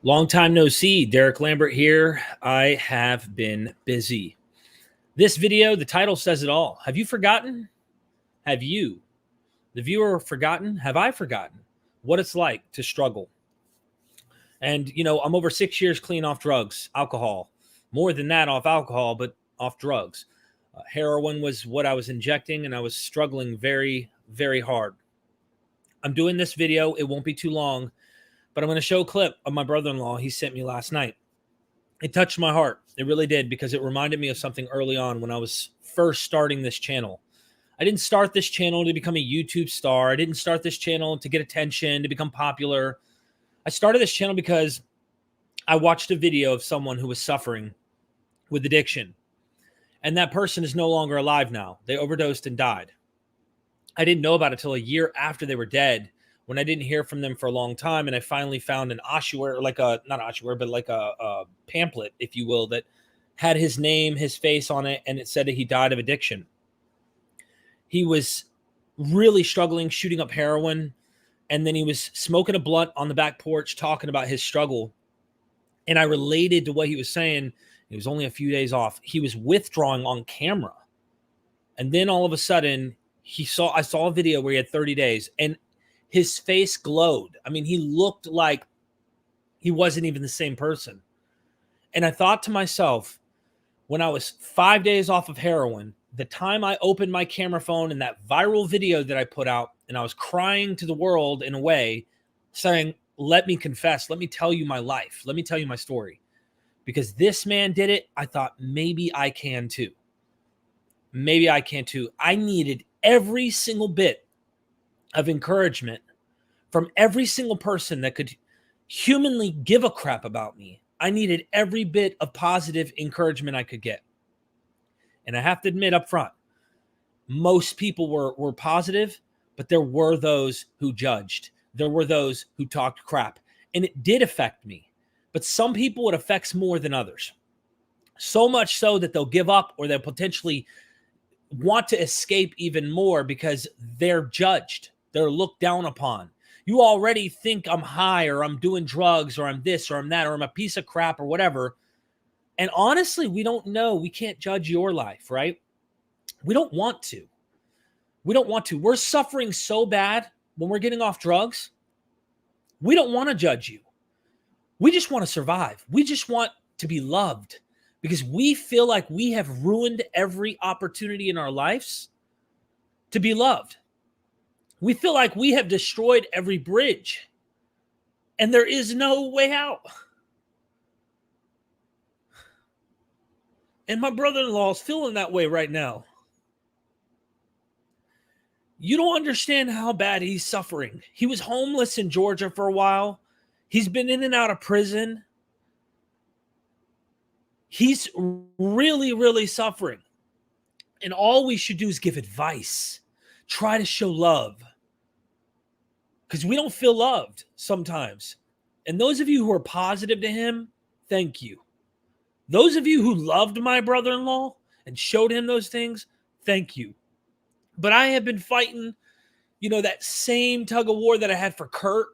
Long time no see. Derek Lambert here. I have been busy. This video, the title says it all. Have you forgotten? Have you, the viewer, forgotten? Have I forgotten what it's like to struggle? And, I'm over 6 years clean off drugs, alcohol, more than that off alcohol, but off drugs. Heroin was what I was injecting, and I was struggling very, very hard. I'm doing this video. It won't be too long, but I'm going to show a clip of my brother-in-law he sent me last night. It touched my heart. It really did, because it reminded me of something early on when I was first starting this channel. I didn't start this channel to become a YouTube star. I didn't start this channel to get attention, to become popular. I started this channel because I watched a video of someone who was suffering with addiction. And that person is no longer alive now. They overdosed and died. I didn't know about it until a year after they were dead, when I didn't hear from them for a long time. And I finally found an ossuary, not ossuary, but like a pamphlet, if you will, that had his name, his face on it. And it said that he died of addiction. He was really struggling, shooting up heroin. And then he was smoking a blunt on the back porch, talking about his struggle. And I related to what he was saying. It was only a few days off. He was withdrawing on camera. And then all of a sudden, I saw a video where he had 30 days. And his face glowed. I mean, he looked like he wasn't even the same person. And I thought to myself, when I was 5 days off of heroin, the time I opened my camera phone and that viral video that I put out, and I was crying to the world in a way, saying, let me confess, let me tell you my life, let me tell you my story. Because this man did it, I thought maybe I can too. Maybe I can too. I needed every single bit of encouragement from every single person that could humanly give a crap about me. I needed every bit of positive encouragement I could get. And I have to admit up front, most people were positive, but there were those who judged. There were those who talked crap. And it did affect me. But some people it affects more than others. So much so that they'll give up, or they'll potentially want to escape even more because they're judged. They're looked down upon. You already think I'm high, or I'm doing drugs, or I'm this, or I'm that, or I'm a piece of crap, or whatever. And honestly, we don't know. We can't judge your life, right? We don't want to. We don't want to. We're suffering so bad when we're getting off drugs. We don't want to judge you. We just want to survive. We just want to be loved, because we feel like we have ruined every opportunity in our lives to be loved. We feel like we have destroyed every bridge, and there is no way out. And my brother-in-law is feeling that way right now. You don't understand how bad he's suffering. He was homeless in Georgia for a while. He's been in and out of prison. He's really, really suffering. And all we should do is give advice. Try to show love. Because we don't feel loved sometimes. And those of you who are positive to him, thank you. Those of you who loved my brother-in-law and showed him those things, thank you. But I have been fighting, that same tug of war that I had for Kurt.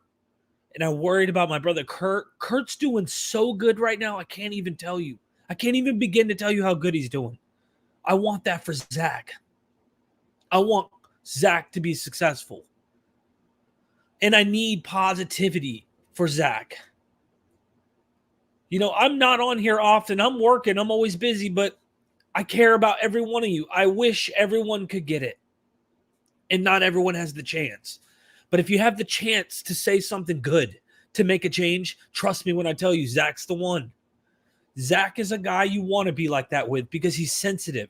And I worried about my brother Kurt. Kurt's doing so good right now, I can't even tell you. I can't even begin to tell you how good he's doing. I want that for Zach. I want Zach to be successful. And I need positivity for Zach. I'm not on here often. I'm working. I'm always busy, but I care about every one of you. I wish everyone could get it. And not everyone has the chance. But if you have the chance to say something good, to make a change, trust me when I tell you, Zach's the one. Zach is a guy you want to be like that with, because he's sensitive.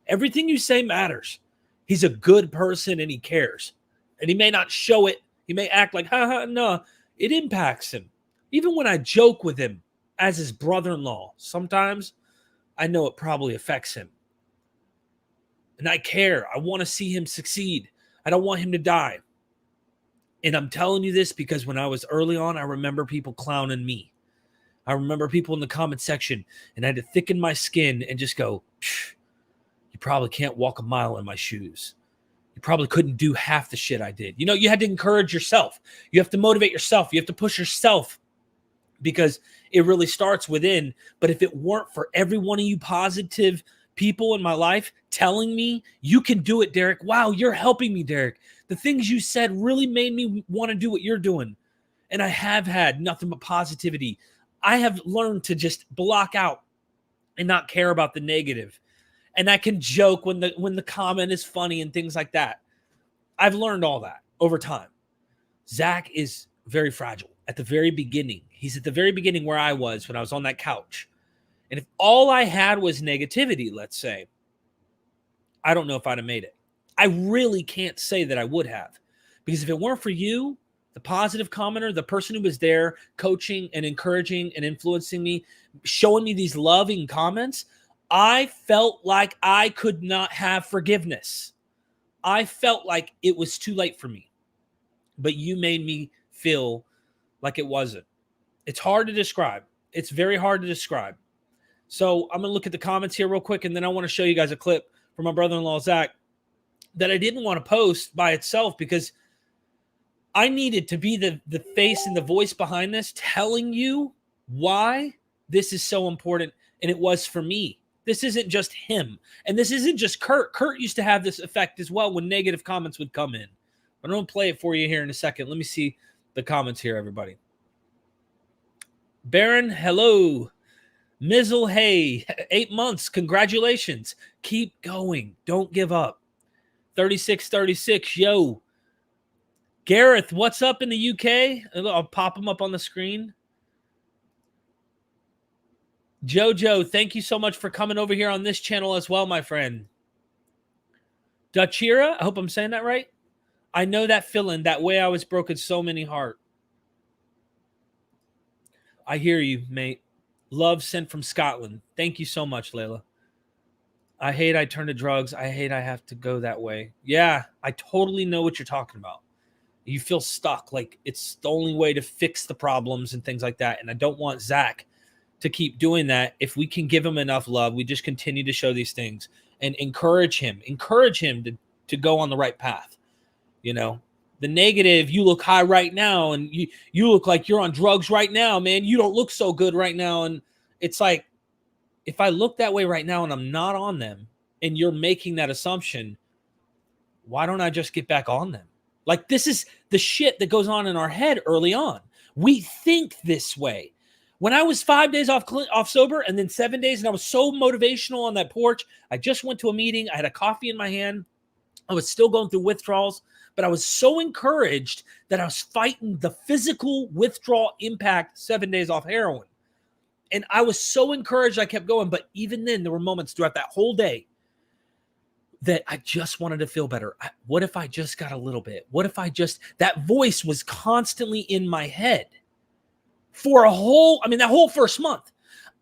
Everything you say matters. He's a good person and he cares. And he may not show it. He may act like, no. It impacts him. Even when I joke with him as his brother-in-law, sometimes I know it probably affects him. And I care. I want to see him succeed. I don't want him to die. And I'm telling you this because when I was early on, I remember people clowning me. I remember people in the comment section, and I had to thicken my skin and just go, you probably can't walk a mile in my shoes. You probably couldn't do half the shit I did. You had to encourage yourself. You have to motivate yourself. You have to push yourself. because it really starts within. But if it weren't for every one of you positive people in my life telling me, you can do it, Derek. Wow, you're helping me, Derek. The things you said really made me want to do what you're doing. And I have had nothing but positivity. I have learned to just block out and not care about the negative. And I can joke when the comment is funny and things like that. I've learned all that over time. Zach is very fragile at the very beginning. He's at the very beginning where I was when I was on that couch. And if all I had was negativity, let's say, I don't know if I'd have made it. I really can't say that I would have. Because if it weren't for you, the positive commenter, the person who was there coaching and encouraging and influencing me, showing me these loving comments, I felt like I could not have forgiveness. I felt like it was too late for me. But you made me feel like it wasn't. It's hard to describe. It's very hard to describe. So I'm going to look at the comments here real quick, and then I want to show you guys a clip from my brother-in-law, Zach, that I didn't want to post by itself because I needed to be the face and the voice behind this, telling you why this is so important, and it was for me. This isn't just him, and this isn't just Kurt. Kurt used to have this effect as well when negative comments would come in. I'm going to play it for you here in a second. Let me see the comments here, everybody. Baron, hello. Mizzle, hey, 8 months. Congratulations. Keep going. Don't give up. 3636, yo. Gareth, what's up in the UK? I'll pop them up on the screen. Jojo, thank you so much for coming over here on this channel as well, my friend. Dachira, I hope I'm saying that right. I know that feeling, that way I was broken so many heart. I hear you, mate. Love sent from Scotland. Thank you so much, Layla. I hate I turn to drugs. I hate I have to go that way. Yeah, I totally know what you're talking about. You feel stuck, like it's the only way to fix the problems and things like that. And I don't want Zach to keep doing that. If we can give him enough love, we just continue to show these things and encourage him to go on the right path. You know, the negative, you look high right now and you look like you're on drugs right now, man. You don't look so good right now. And it's like, if I look that way right now and I'm not on them and you're making that assumption, why don't I just get back on them? Like, this is the shit that goes on in our head early on. We think this way. When I was 5 days off sober and then 7 days, and I was so motivational on that porch, I just went to a meeting. I had a coffee in my hand. I was still going through withdrawals, but I was so encouraged that I was fighting the physical withdrawal impact 7 days off heroin. And I was so encouraged I kept going. But even then, there were moments throughout that whole day that I just wanted to feel better. What if I just got a little bit? What if I just, that voice was constantly in my head for that whole first month.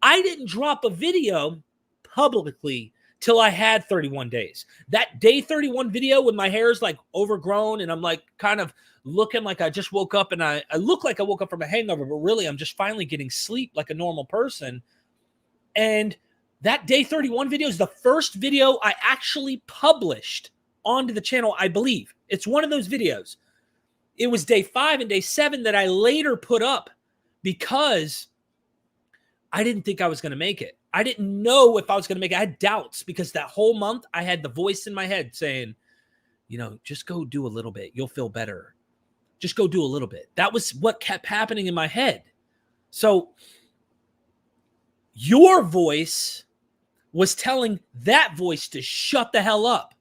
I didn't drop a video publicly till I had 31 days. That day 31 video when my hair is like overgrown and I'm like kind of looking like I just woke up and I look like I woke up from a hangover, but really I'm just finally getting sleep like a normal person. And that day 31 video is the first video I actually published onto the channel, I believe. It's one of those videos. It was day 5 and day 7 that I later put up because I didn't think I was going to make it. I didn't know if I was going to make it. I had doubts because that whole month I had the voice in my head saying, you know, just go do a little bit. You'll feel better. Just go do a little bit. That was what kept happening in my head. So your voice was telling that voice to shut the hell up.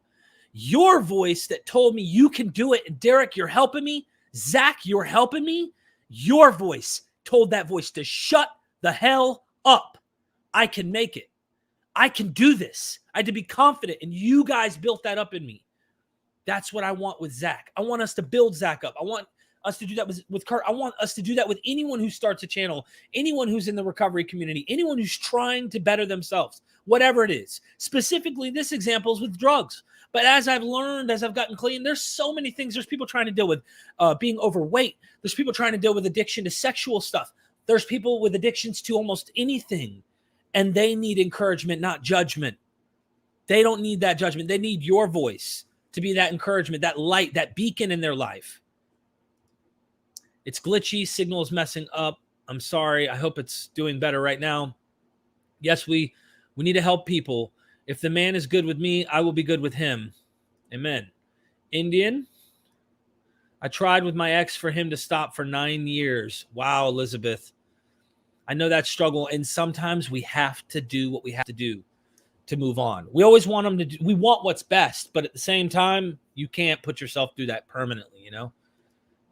Your voice that told me you can do it. And Derek, you're helping me. Zach, you're helping me. Your voice told that voice to shut the hell up. I can make it. I can do this. I had to be confident. And you guys built that up in me. That's what I want with Zach. I want us to build Zach up. I want us to do that with Kurt. I want us to do that with anyone who starts a channel, anyone who's in the recovery community, anyone who's trying to better themselves, whatever it is. Specifically, this example is with drugs. But as I've learned, as I've gotten clean, there's so many things. There's people trying to deal with being overweight. There's people trying to deal with addiction to sexual stuff. There's people with addictions to almost anything. And they need encouragement, not judgment. They don't need that judgment. They need your voice to be that encouragement, that light, that beacon in their life. It's glitchy. Signal is messing up. I'm sorry. I hope it's doing better right now. Yes, we need to help people. If the man is good with me, I will be good with him. Amen. Indian, I tried with my ex for him to stop for 9 years. Wow, Elizabeth. I know that struggle. And sometimes we have to do what we have to do to move on. We always want them to do, we want what's best, but at the same time, you can't put yourself through that permanently, you know?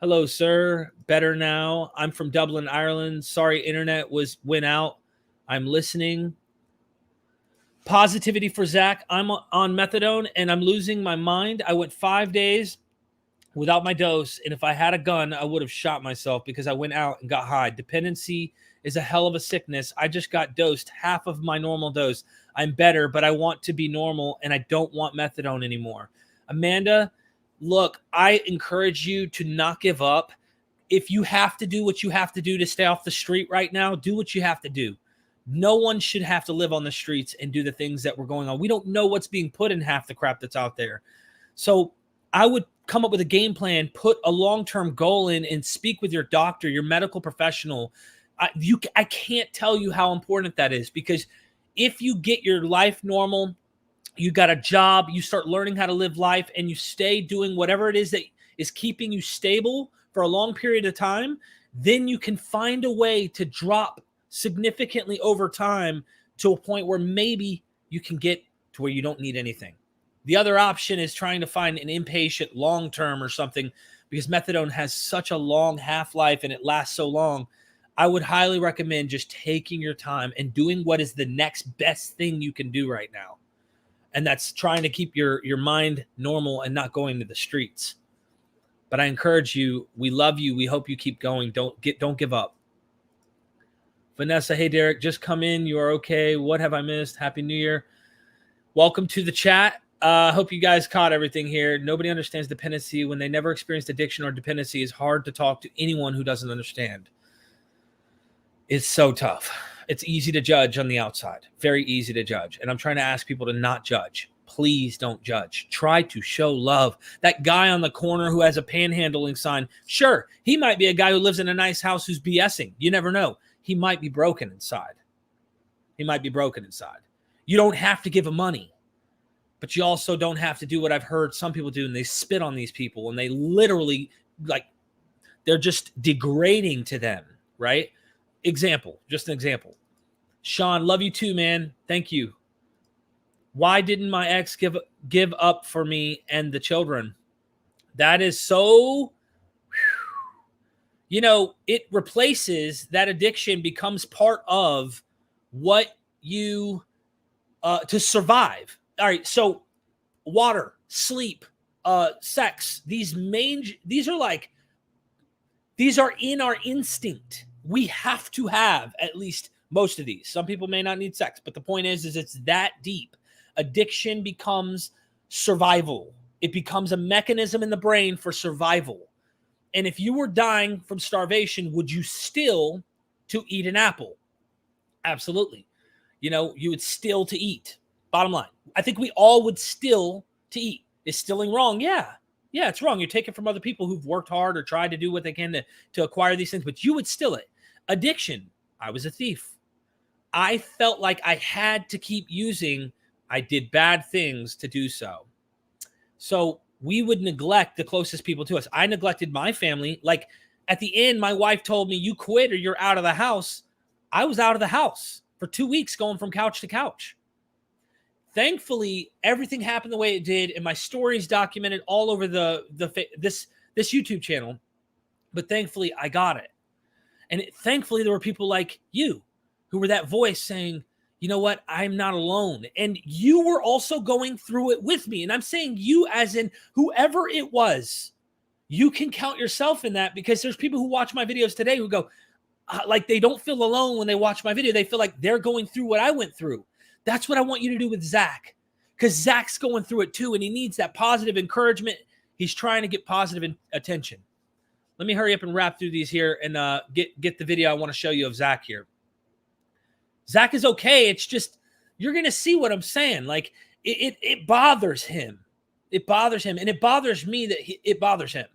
Hello, sir. Better now. I'm from Dublin, Ireland. Sorry, internet went out. I'm listening. Positivity for Zach. I'm on methadone and I'm losing my mind. I went 5 days without my dose, and if I had a gun, I would have shot myself because I went out and got high. Dependency is a hell of a sickness. I just got dosed half of my normal dose. I'm better, but I want to be normal, and I don't want methadone anymore. Amanda, look, I encourage you to not give up. If you have to do what you have to do to stay off the street right now, do what you have to do. No one should have to live on the streets and do the things that were going on. We don't know what's being put in half the crap that's out there. So I would come up with a game plan, put a long-term goal in, and speak with your doctor, your medical professional. I can't tell you how important that is, because if you get your life normal, you got a job, you start learning how to live life, and you stay doing whatever it is that is keeping you stable for a long period of time, then you can find a way to drop significantly over time to a point where maybe you can get to where you don't need anything. The other option is trying to find an inpatient long-term or something, because methadone has such a long half-life and it lasts so long. I would highly recommend just taking your time and doing what is the next best thing you can do right now. And that's trying to keep your mind normal and not going to the streets. But I encourage you, we love you. We hope you keep going. Don't give up. Vanessa, hey, Derek, just come in. You are okay. What have I missed? Happy New Year. Welcome to the chat. Hope you guys caught everything here. Nobody understands dependency. When they never experienced addiction or dependency, it's hard to talk to anyone who doesn't understand. It's so tough. It's easy to judge on the outside. Very easy to judge. And I'm trying to ask people to not judge. Please don't judge. Try to show love. That guy on the corner who has a panhandling sign, sure, he might be a guy who lives in a nice house who's BSing. You never know. He might be broken inside. He might be broken inside. You don't have to give him money, but you also don't have to do what I've heard some people do, and they spit on these people, and they literally, like, they're just degrading to them, right? Example, just an example. Sean, love you too, man. Thank you. Why didn't my ex give up for me and the children? That is so, it replaces that addiction, becomes part of what you, to survive. All right. So water, sleep, sex, these are in our instinct. We have to have at least most of these. Some people may not need sex, but the point is it's that deep. Addiction becomes survival. It becomes a mechanism in the brain for survival. And if you were dying from starvation, would you still to eat an apple? Absolutely. You would still to eat. Bottom line. I think we all would still to eat. Is stealing wrong? Yeah. Yeah, it's wrong. You're taking from other people who've worked hard or tried to do what they can to acquire these things, but you would steal it. Addiction. I was a thief. I felt like I had to keep using. I did bad things to do so. So we would neglect the closest people to us. I neglected my family. Like, at the end, my wife told me, you quit or you're out of the house. I was out of the house for 2 weeks, going from couch to couch. Thankfully, everything happened the way it did, and my stories documented all over this YouTube channel. But thankfully, I got it. And thankfully, there were people like you who were that voice saying, you know what? I'm not alone. And you were also going through it with me. And I'm saying you as in whoever it was. You can count yourself in that, because there's people who watch my videos today who go, like, they don't feel alone when they watch my video. They feel like they're going through what I went through. That's what I want you to do with Zach, because Zach's going through it too, and he needs that positive encouragement. He's trying to get positive attention. Let me hurry up and wrap through these here and get the video I want to show you of Zach here. Zach is okay. It's just, you're going to see what I'm saying. Like, it bothers him. It bothers him, and it bothers me that it bothers him.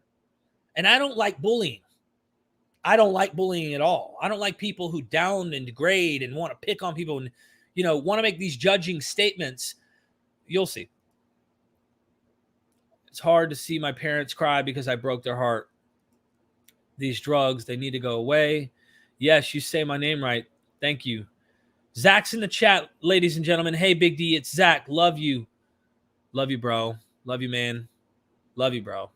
And I don't like bullying. I don't like bullying at all. I don't like people who down and degrade and want to pick on people and, want to make these judging statements. You'll see. It's hard to see my parents cry because I broke their heart. These drugs, they need to go away. Yes, you say my name right. Thank you. Zach's in the chat, ladies and gentlemen. Hey, Big D, it's Zach. Love you. Love you, bro. Love you, man. Love you, bro.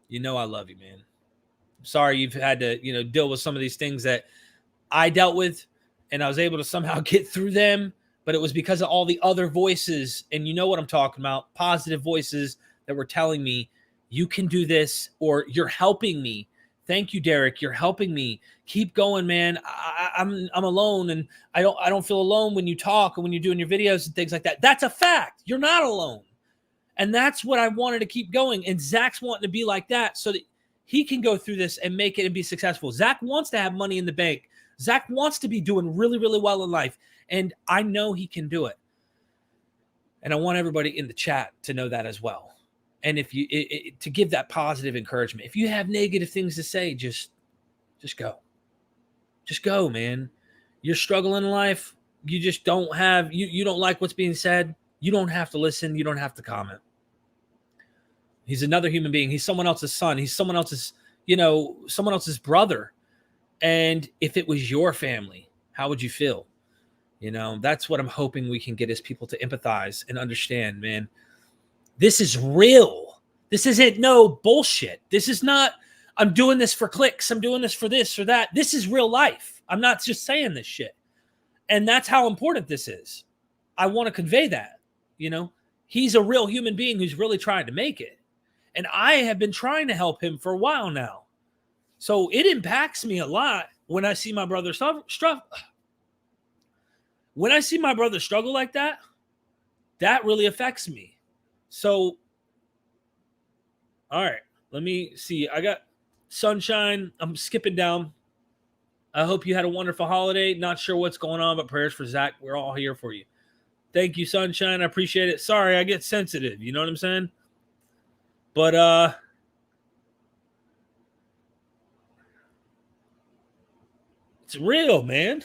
You know I love you, man. Sorry you've had to, deal with some of these things that I dealt with, and I was able to somehow get through them, but it was because of all the other voices, and you know what I'm talking about, positive voices that were telling me, you can do this, or you're helping me. Thank you, Derek. You're helping me. Keep going, man. I'm alone, and I don't feel alone when you talk and when you're doing your videos and things like that. That's a fact. You're not alone. And that's what I wanted to keep going. And Zach's wanting to be like that so that he can go through this and make it and be successful. Zach wants to have money in the bank. Zach wants to be doing really, really well in life. And I know he can do it. And I want everybody in the chat to know that as well. And if you, to give that positive encouragement, if you have negative things to say, just go. Just go, man. You're struggling in life. You just don't have, you don't like what's being said. You don't have to listen. You don't have to comment. He's another human being. He's someone else's son. He's someone else's, someone else's brother. And if it was your family, how would you feel? That's what I'm hoping we can get as people to empathize and understand, man. This is real. This isn't no bullshit. This is not, I'm doing this for clicks. I'm doing this for this or that. This is real life. I'm not just saying this shit. And that's how important this is. I want to convey that, he's a real human being who's really trying to make it. And I have been trying to help him for a while now. So it impacts me a lot when I see my brother struggle. When I see my brother struggle like that, that really affects me. So, all right, let me see. I got Sunshine. I'm skipping down. I hope you had a wonderful holiday. Not sure what's going on, but prayers for Zach. We're all here for you. Thank you, Sunshine. I appreciate it. Sorry, I get sensitive. You know what I'm saying? But, it's real, man.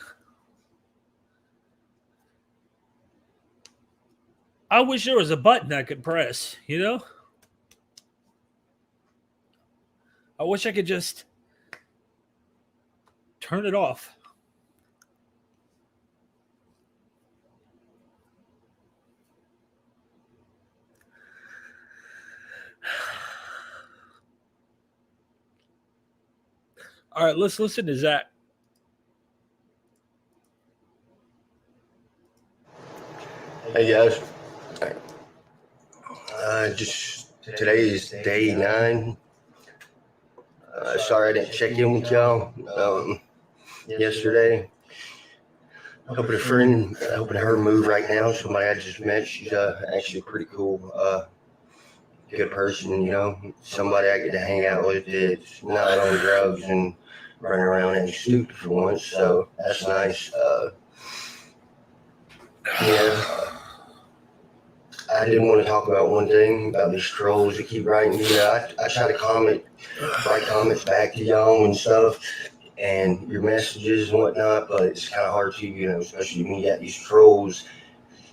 I wish there was a button I could press, I wish I could just turn it off. All right, let's listen to Zach. Hey guys, just today is day 9. Sorry I didn't check in with y'all yesterday. Helping her move right now. Somebody I just met. She's actually pretty cool, good person. Somebody I get to hang out with that's not on drugs and running around and stupid for once. So that's nice. I did want to talk about one thing about these trolls that keep writing. I try to write comments back to y'all and stuff, and your messages and whatnot, but it's kind of hard to, especially when you got these trolls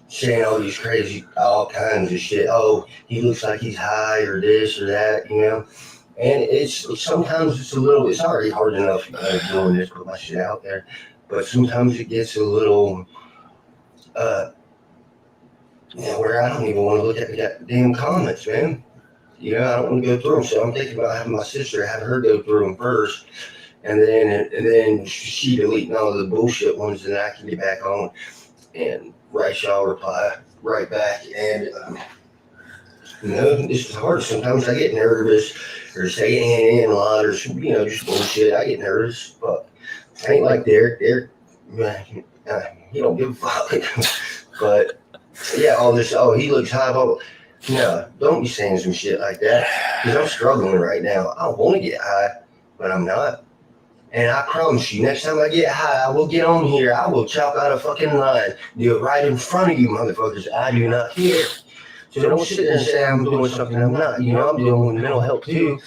saying all these crazy, all kinds of shit. Oh, he looks like he's high or this or that, And sometimes it's already hard enough doing this, put my shit out there, but sometimes it gets a little, where I don't even want to look at the damn comments, man. I don't want to go through them. So I'm thinking about having my sister, have her go through them first, and then she deleting all the bullshit ones, and I can get back on and write y'all reply right back. And this is hard. Sometimes I get nervous or say a lot or just bullshit. I get nervous, but I ain't like Derek. Derek, he don't give a fuck. But yeah, all this, he looks high. No, don't be saying some shit like that, because I'm struggling right now. I want to get high, but I'm not. And I promise you, next time I get high, I will get on here. I will chop out a fucking line. Do it right in front of you, motherfuckers. I do not care. So don't sit there and say I'm doing something I'm not. I'm dealing with mental health too.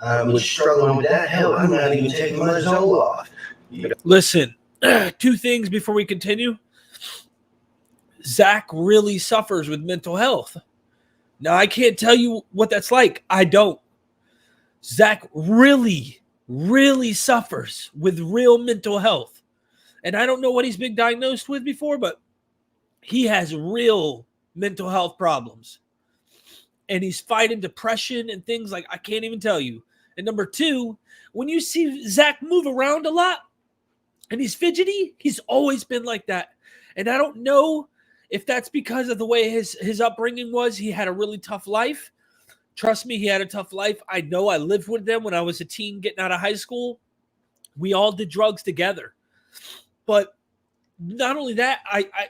I was struggling with that. Hell, I'm not even taking my Zoloft. Listen, 2 things before we continue. Zach really suffers with mental health. Now, I can't tell you what that's like. I don't. Zach really, really suffers with real mental health. And I don't know what he's been diagnosed with before, but he has real mental health problems. And he's fighting depression and things like I can't even tell you. And number 2, when you see Zach move around a lot and he's fidgety, he's always been like that. And I don't know if that's because of the way his upbringing was. He had a really tough life. Trust me, he had a tough life. I know. I lived with them when I was a teen getting out of high school. We all did drugs together. But not only that,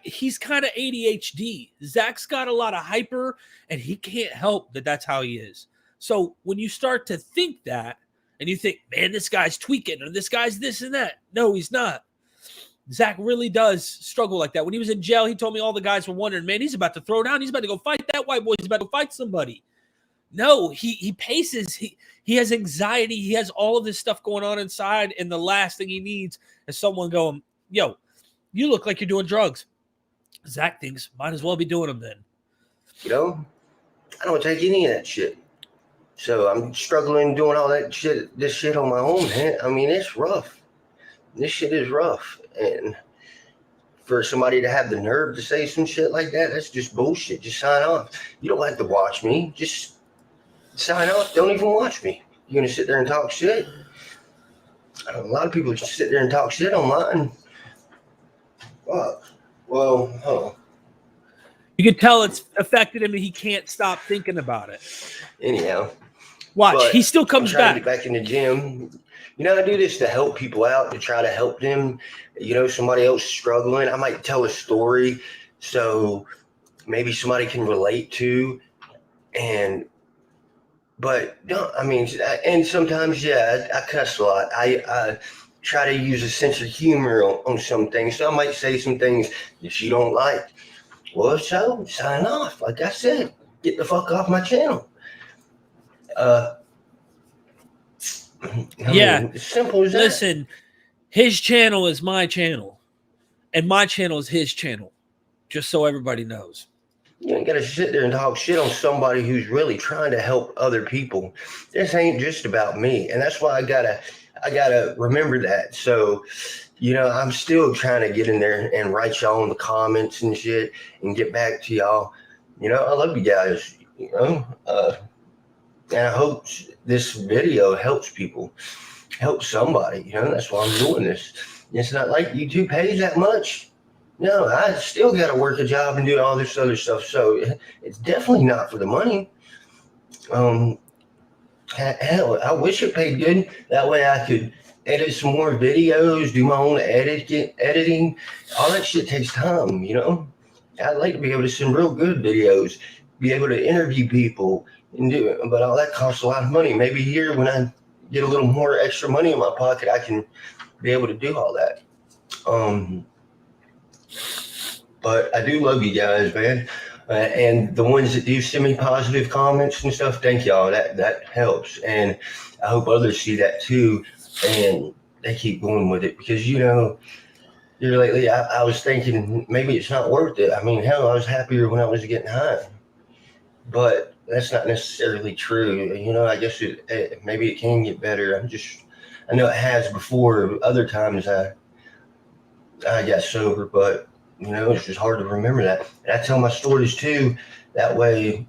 he's kind of ADHD. Zach's got a lot of hyper, and he can't help that that's how he is. So when you start to think that, and you think, man, this guy's tweaking, or this guy's this and that. No, he's not. Zach really does struggle like that. When he was in jail, he told me all the guys were wondering, man, he's about to throw down. He's about to go fight that white boy. He's about to fight somebody. No, he paces. He has anxiety. He has all of this stuff going on inside, and the last thing he needs is someone going, yo, you look like you're doing drugs. Zach thinks, might as well be doing them then. You know, I don't take any of that shit. So I'm struggling doing all that shit, this shit on my own, man. I mean, it's rough. This shit is rough. And for somebody to have the nerve to say some shit like that, that's just bullshit. Just sign off. You don't have to watch me. Just sign off. Don't even watch me. You're going to sit there and talk shit? A lot of people just sit there and talk shit online. Well, hold on. You can tell it's affected him and he can't stop thinking about it. Anyhow. Watch, he still comes back. To get back in the gym. You know, I do this to help people out, to try to help them. You know, somebody else struggling. I might tell a story so maybe somebody can relate to. But no, I mean, and sometimes, yeah, I cuss a lot. I try to use a sense of humor on some things. So I might say some things that you don't like. Well, so sign off. Like I said, get the fuck off my channel. It's simple as that. Listen, his channel is my channel, and my channel is his channel. Just so everybody knows. You ain't got to sit there and talk shit on somebody who's really trying to help other people. This ain't just about me, and that's why I gotta remember that. So, you know, I'm still trying to get in there and write y'all in the comments and shit, and get back to y'all. You know, I love you guys. You know, and I hope this video helps people, help somebody. You know, that's why I'm doing this. It's not like YouTube pays that much. No, I still got to work a job and do all this other stuff. So it's definitely not for the money. Hell, I wish it paid good. That way I could edit some more videos, do my own editing. All that shit takes time, you know. I'd like to be able to send real good videos, be able to interview people and do it. But all that costs a lot of money. Maybe here when I get a little more extra money in my pocket, I can be able to do all that. But I do love you guys, man. And the ones that do send me positive comments and stuff, thank y'all. That helps. And I hope others see that too. And they keep going with it. Because, you know, here lately, I was thinking maybe it's not worth it. I mean, hell, I was happier when I was getting high. But that's not necessarily true. You know, I guess maybe it can get better. I know it has before. Other times I got sober, but you know, it's just hard to remember that. And I tell my stories too. That way,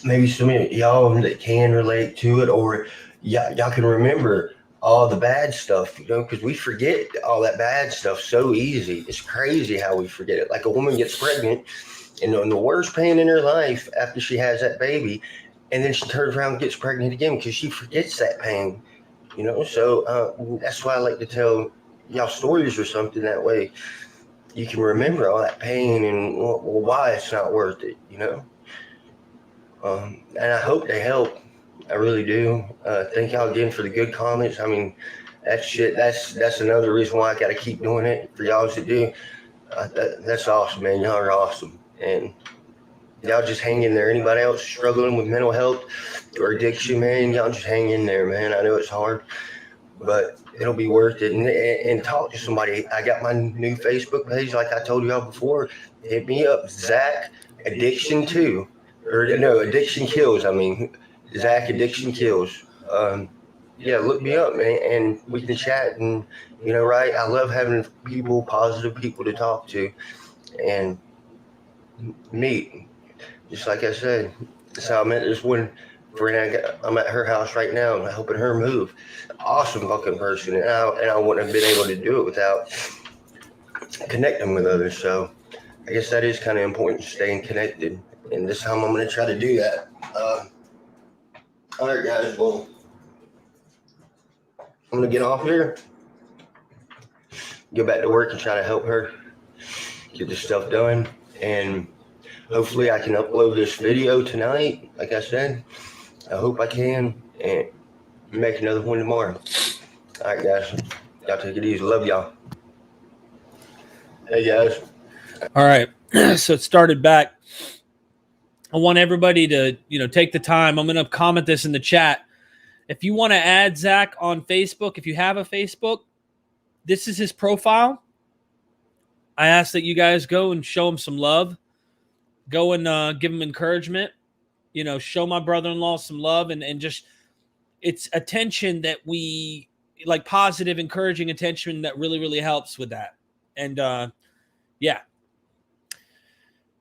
maybe some of y'all that can relate to it, or y'all can remember all the bad stuff, you know, because we forget all that bad stuff so easy. It's crazy how we forget it. Like a woman gets pregnant and the worst pain in her life after she has that baby, and then she turns around and gets pregnant again because she forgets that pain, you know. So that's why I like to tell y'all stories or something. That way you can remember all that pain and why it's not worth it, you know. And I hope they help. I really do. Thank y'all again for the good comments. I mean, that's another reason why I got to keep doing it for y'all to do. That's awesome, man. Y'all are awesome. And y'all just hang in there. Anybody else struggling with mental health or addiction, man, y'all just hang in there, man. I know it's hard, but it'll be worth it. And talk to somebody. I got my new Facebook page, like I told y'all before. Hit me up, Zach Addiction 2. Or no, Addiction Kills. I mean, Zach Addiction Kills. Yeah, look me up, man, and we can chat. And, you know, right? I love having people, positive people to talk to and meet. Just like I said, that's how I met this one friend. I'm at her house right now, helping her move. Awesome fucking person, and I wouldn't have been able to do it without connecting with others. So I guess that is kind of important, staying connected. And this time I'm going to try to do that. All right, guys. Well, I'm going to get off here, go back to work and try to help her get this stuff done. And hopefully I can upload this video tonight. Like I said, I hope I can, and make another one tomorrow. All right, guys. Y'all take it easy. Love y'all. Hey, guys. All right. So it started back. I want everybody to, take the time. I'm going to comment this in the chat. If you want to add Zach on Facebook, if you have a Facebook, this is his profile. I ask that you guys go and show him some love. Go and give him encouragement. Show my brother-in-law some love, and just, it's attention that we like, positive, encouraging attention that really, really helps with that. And yeah,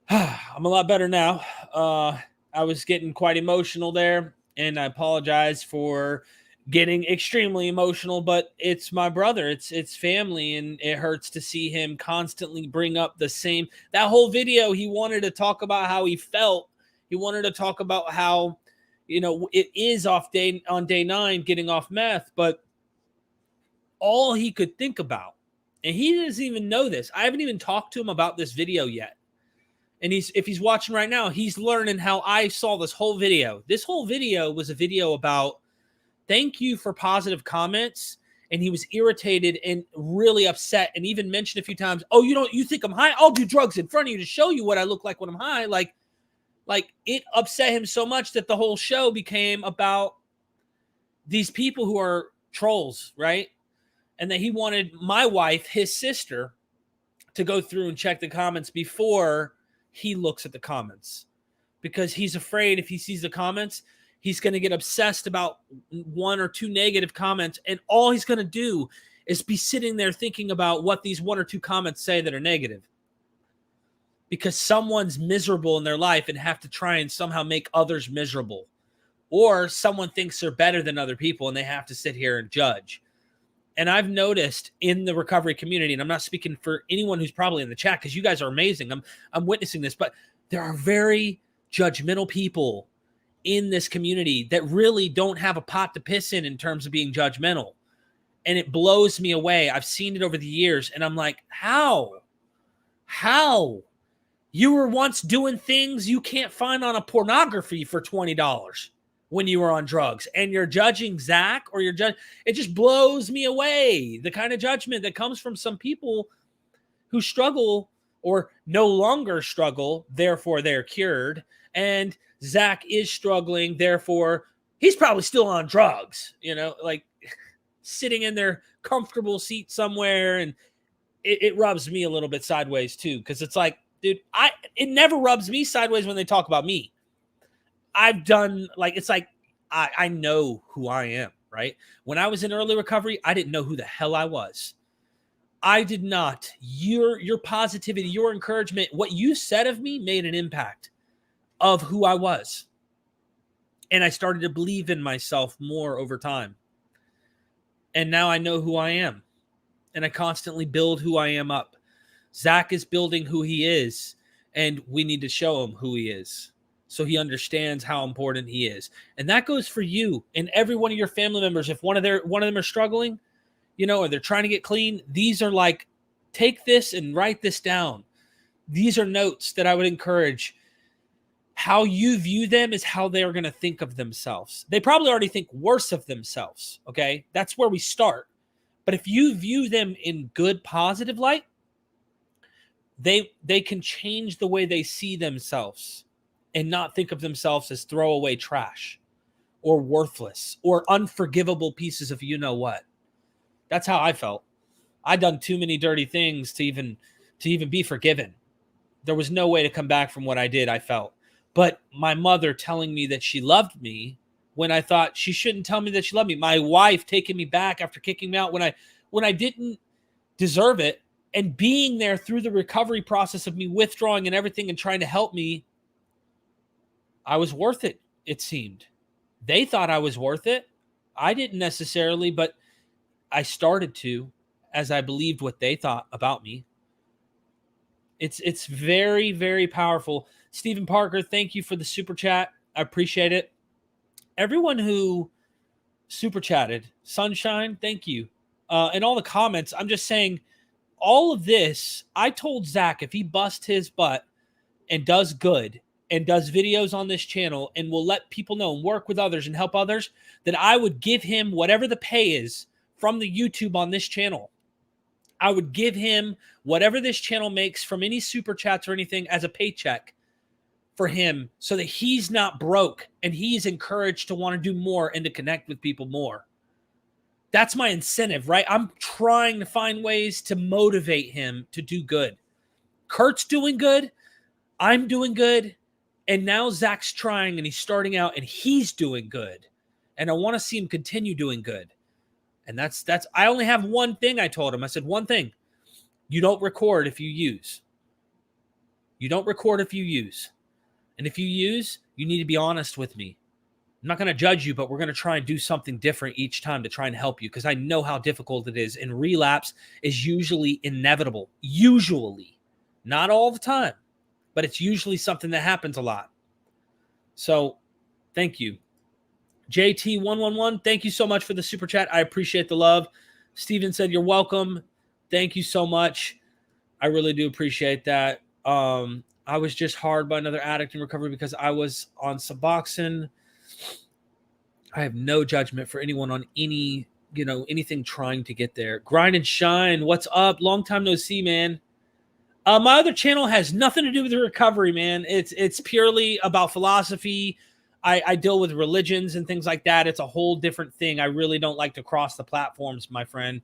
I'm a lot better now. I was getting quite emotional there, and I apologize for getting extremely emotional, but it's my brother, it's family, and it hurts to see him constantly bring up the same. That whole video, he wanted to talk about how he felt. He wanted to talk about how, it is on day 9 getting off meth, but all he could think about, and he doesn't even know this. I haven't even talked to him about this video yet. And if he's watching right now, he's learning how I saw this whole video. This whole video was a video about thank you for positive comments. And he was irritated and really upset, and even mentioned a few times, oh, you think I'm high? I'll do drugs in front of you to show you what I look like when I'm high. Like it upset him so much that the whole show became about these people who are trolls, right? And that he wanted my wife, his sister, to go through and check the comments before he looks at the comments, because he's afraid if he sees the comments, he's going to get obsessed about 1 or 2 negative comments, and all he's going to do is be sitting there thinking about what these 1 or 2 comments say that are negative, because someone's miserable in their life and have to try and somehow make others miserable, or someone thinks they're better than other people and they have to sit here and judge. And I've noticed in the recovery community, and I'm not speaking for anyone who's probably in the chat, because you guys are amazing. I'm witnessing this, but there are very judgmental people in this community that really don't have a pot to piss in terms of being judgmental. And it blows me away. I've seen it over the years, and I'm like, how? You were once doing things you can't find on a pornography for $20 when you were on drugs, and you're judging Zach, or it just blows me away. The kind of judgment that comes from some people who struggle or no longer struggle, therefore they're cured. And Zach is struggling, therefore he's probably still on drugs, like sitting in their comfortable seat somewhere. And it rubs me a little bit sideways too, because it's like, dude, it never rubs me sideways when they talk about me. I've done, like, it's like, I know who I am, right? When I was in early recovery, I didn't know who the hell I was. I did not. Your positivity, your encouragement, what you said of me made an impact of who I was. And I started to believe in myself more over time. And now I know who I am. And I constantly build who I am up. Zach is building who he is, and we need to show him who he is, so he understands how important he is. And that goes for you and every one of your family members. If one of them are struggling, or they're trying to get clean, these are like, take this and write this down. These are notes that I would encourage. How you view them is how they're going to think of themselves. They probably already think worse of themselves, okay? That's where we start. But if you view them in good, positive light, they can change the way they see themselves. and not think of themselves as throwaway trash or worthless or unforgivable pieces of you know what. That's how I felt. I'd done too many dirty things to even be forgiven. There was no way to come back from what I did, I felt. But my mother telling me that she loved me when I thought she shouldn't tell me that she loved me. My wife taking me back after kicking me out when I didn't deserve it, and being there through the recovery process of me withdrawing and everything and trying to help me. I was worth it, it seemed. They thought I was worth it. I didn't necessarily, but I started to, as I believed what they thought about me. It's very, very powerful. Stephen Parker, thank you for the super chat. I appreciate it. Everyone who super chatted, Sunshine, thank you. And all the comments, I'm just saying, all of this, I told Zach if he busts his butt and does good and does videos on this channel and will let people know and work with others and help others, that I would give him whatever the pay is from the YouTube on this channel. I would give him whatever this channel makes from any super chats or anything as a paycheck for him, so that he's not broke and he's encouraged to want to do more and to connect with people more. That's my incentive, right? I'm trying to find ways to motivate him to do good. Kurt's doing good. I'm doing good. And now Zach's trying and he's starting out and he's doing good. And I want to see him continue doing good. And that's I only have one thing I told him. I said, one thing. You don't record if you use. You don't record if you use. And if you use, you need to be honest with me. I'm not going to judge you, but we're going to try and do something different each time to try and help you, because I know how difficult it is. And relapse is usually inevitable. Usually. Not all the time, but it's usually something that happens a lot. So thank you. JT111, thank you so much for the super chat. I appreciate the love. Steven said, you're welcome. Thank you so much. I really do appreciate that. I was just hard by another addict in recovery because I was on Suboxone. I have no judgment for anyone on anything trying to get there. Grind and Shine, what's up? Long time no see, man. My other channel has nothing to do with the recovery, man. It's purely about philosophy. I deal with religions and things like that. It's a whole different thing. I really don't like to cross the platforms, my friend.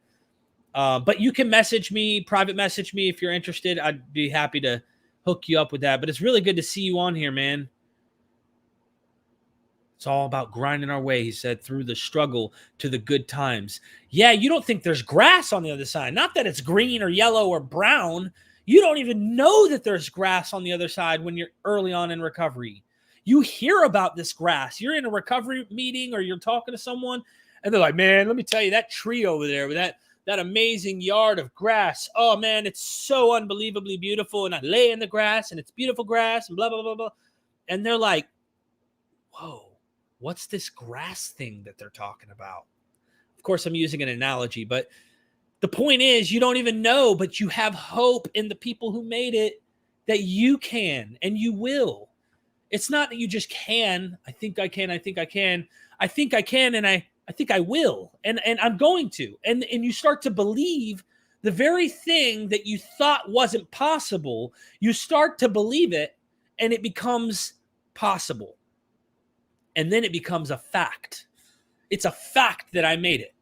But you can message me, private message me if you're interested. I'd be happy to hook you up with that. But it's really good to see you on here, man. It's all about grinding our way, he said, through the struggle to the good times. Yeah, you don't think there's grass on the other side. Not that it's green or yellow or brown. You don't even know that there's grass on the other side when you're early on in recovery. You hear about this grass. You're in a recovery meeting or you're talking to someone, and they're like, man, let me tell you, that tree over there with that amazing yard of grass. Oh, man, it's so unbelievably beautiful. And I lay in the grass, and it's beautiful grass, and blah, blah, blah, blah. And they're like, whoa, what's this grass thing that they're talking about? Of course, I'm using an analogy, but the point is, you don't even know, but you have hope in the people who made it that you can and you will. It's not that you just can. I think I can. I think I can. I think I can, and I think I will, and I'm going to. And you start to believe the very thing that you thought wasn't possible. You start to believe it, and it becomes possible. And then it becomes a fact. It's a fact that I made it.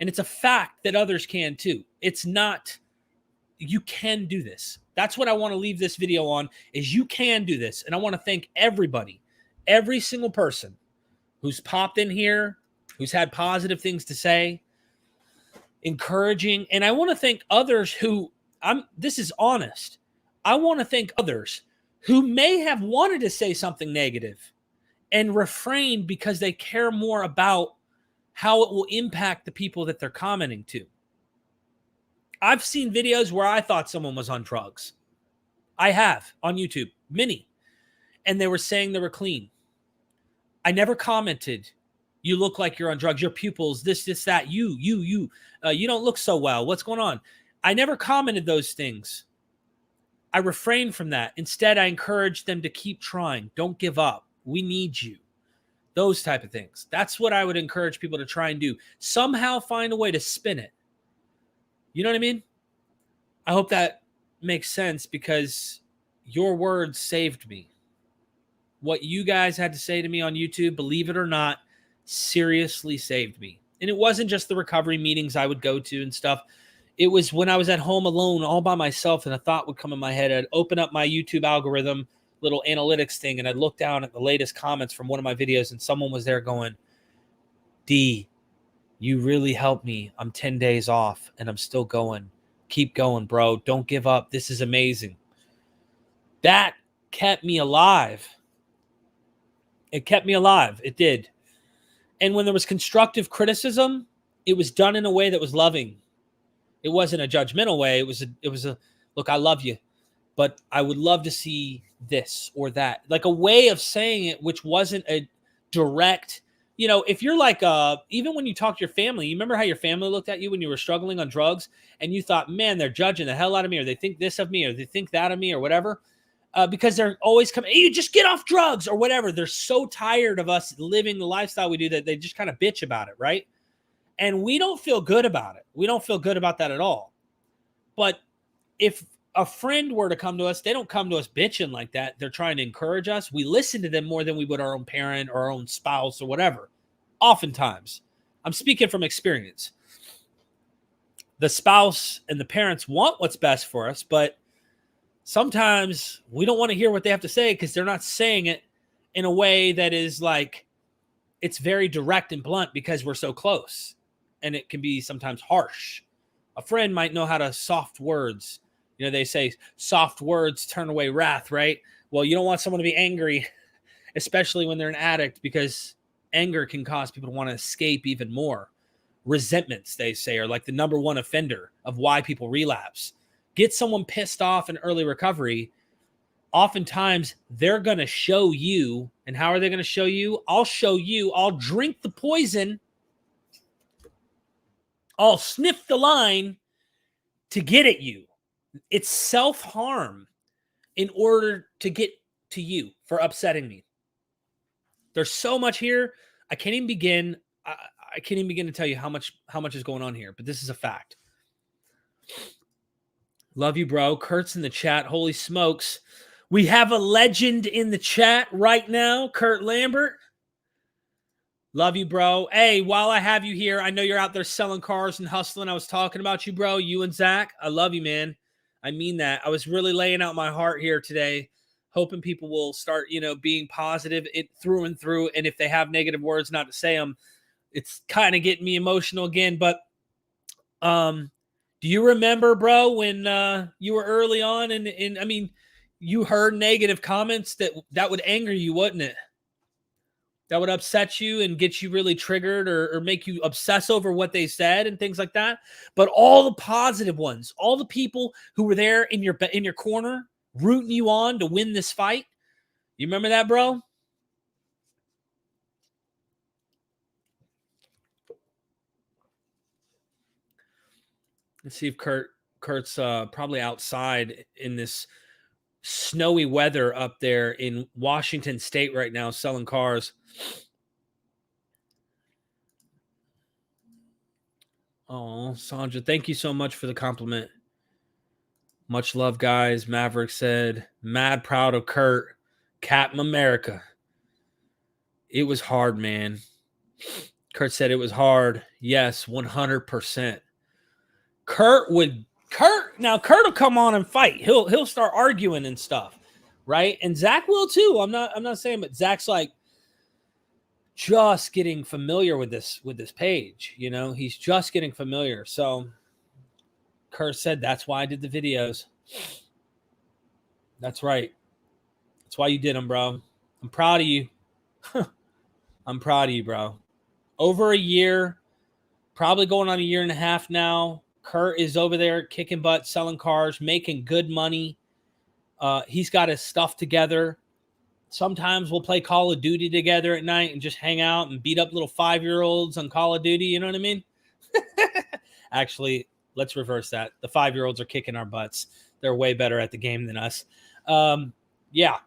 And it's a fact that others can too. It's not, you can do this. That's what I want to leave this video on, is you can do this. And I want to thank everybody, every single person who's popped in here, who's had positive things to say, encouraging. And I want to thank others who, this is honest. I want to thank others who may have wanted to say something negative and refrain because they care more about how it will impact the people that they're commenting to. I've seen videos where I thought someone was on drugs. I have on YouTube, many. And they were saying they were clean. I never commented, you look like you're on drugs, your pupils, this, that, you don't look so well. What's going on? I never commented those things. I refrained from that. Instead, I encouraged them to keep trying. Don't give up. We need you. Those type of things. That's what I would encourage people to try and do. Somehow find a way to spin it. You know what I mean? I hope that makes sense, because your words saved me. what you guys had to say to me on YouTube, believe it or not, seriously saved me. And it wasn't just the recovery meetings I would go to and stuff. It was when I was at home alone all by myself and a thought would come in my head. I'd open up my YouTube algorithm, little analytics thing, and I'd look down at the latest comments from one of my videos and someone was there going, D, you really helped me. I'm 10 days off and I'm still going. Keep going, bro. Don't give up. This is amazing. That kept me alive. It kept me alive. It did. And when there was constructive criticism, it was done in a way that was loving. It wasn't a judgmental way. It was a look, I love you, but I would love to see this or that. Like a way of saying it, which wasn't a direct, if you're like, even when you talk to your family, you remember how your family looked at you when you were struggling on drugs and you thought, man, they're judging the hell out of me, or they think this of me, or they think that of me, or whatever. Because they're always coming, hey, you just get off drugs or whatever. They're so tired of us living the lifestyle we do that they just kind of bitch about it, right? And we don't feel good about it. We don't feel good about that at all. But if a friend were to come to us, they don't come to us bitching like that. They're trying to encourage us. We listen to them more than we would our own parent or our own spouse or whatever. Oftentimes. I'm speaking from experience. The spouse and the parents want what's best for us, but sometimes we don't want to hear what they have to say because they're not saying it in a way that is like, it's very direct and blunt because we're so close. And it can be sometimes harsh. A friend might know how to soft words. They say soft words turn away wrath, right? Well, you don't want someone to be angry, especially when they're an addict, because anger can cause people to want to escape even more. Resentments, they say, are like the number one offender of why people relapse. Get someone pissed off in early recovery. Oftentimes, they're going to show you. And how are they going to show you? I'll show you. I'll drink the poison. I'll sniff the line to get at you. It's self-harm in order to get to you for upsetting me. There's so much here. I can't even begin. I can't even begin to tell you how much is going on here, but this is a fact. Love you, bro. Kurt's in the chat. Holy smokes. We have a legend in the chat right now, Kurt Lambert. Love you, bro. Hey, while I have you here, I know you're out there selling cars and hustling. I was talking about you, bro. You and Zach. I love you, man. I mean that. I was really laying out my heart here today, hoping people will start, being positive through and through. And if they have negative words, not to say them, it's kind of getting me emotional again. But do you remember, bro, when you were early on and I mean, you heard negative comments that would anger you, wouldn't it? That would upset you and get you really triggered or make you obsess over what they said and things like that. But all the positive ones, all the people who were there in your corner, rooting you on to win this fight. You remember that, bro? Let's see if Kurt's probably outside in this snowy weather up there in Washington State right now selling cars. Oh, Sandra, thank you so much for the compliment. Much love, guys. Maverick said, mad proud of Kurt. Captain America. It was hard, man. Kurt said it was hard. Yes, 100%. Kurt will come on and fight. He'll start arguing and stuff, right? And Zach will too. I'm not saying, but Zach's like just getting familiar with this page. He's just getting familiar. So Kurt said that's why I did the videos. That's right. That's why you did them, bro. I'm proud of you. I'm proud of you, bro. Over a year, probably going on a year and a half now. Kurt is over there kicking butt, selling cars, making good money. He's got his stuff together. Sometimes we'll play Call of Duty together at night and just hang out and beat up little 5-year-olds on Call of Duty. You know what I mean? Actually, let's reverse that. The 5-year-olds are kicking our butts. They're way better at the game than us. Yeah.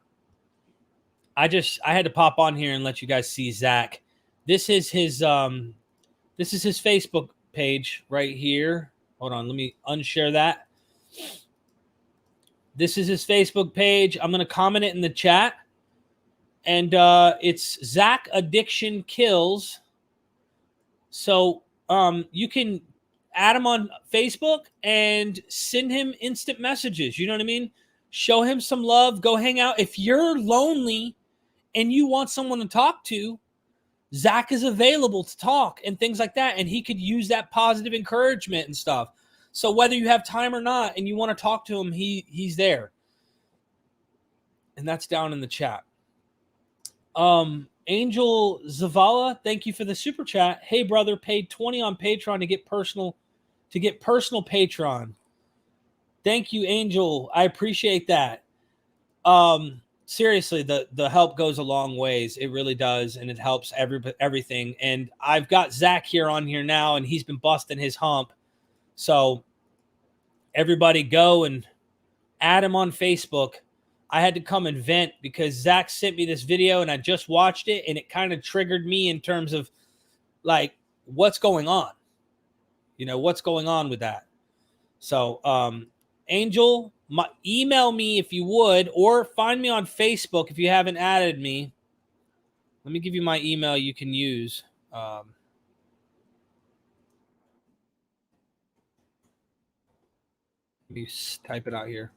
I had to pop on here and let you guys see Zach. This is his Facebook page right here. Hold on, let me unshare that. This is his Facebook page. I'm going to comment it in the chat. And it's Zach Addiction Kills. So you can add him on Facebook and send him instant messages. You know what I mean? Show him some love. Go hang out. If you're lonely and you want someone to talk to, Zach is available to talk and things like that. And he could use that positive encouragement and stuff. So whether you have time or not and you want to talk to him, he's there. And that's down in the chat. Angel Zavala, thank you for the super chat. Hey brother, paid 20 on Patreon to get personal Patreon. Thank you, Angel. I appreciate that. Seriously, the help goes a long ways. It really does, and it helps everything. And I've got Zach on here now, and he's been busting his hump. So everybody go and add him on Facebook. I had to come and vent because Zach sent me this video and I just watched it and it kind of triggered me in terms of like what's going on. You know, what's going on with that. So, Angel, email me if you would, or find me on Facebook if you haven't added me. Let me give you my email you can use. Let me type it out here.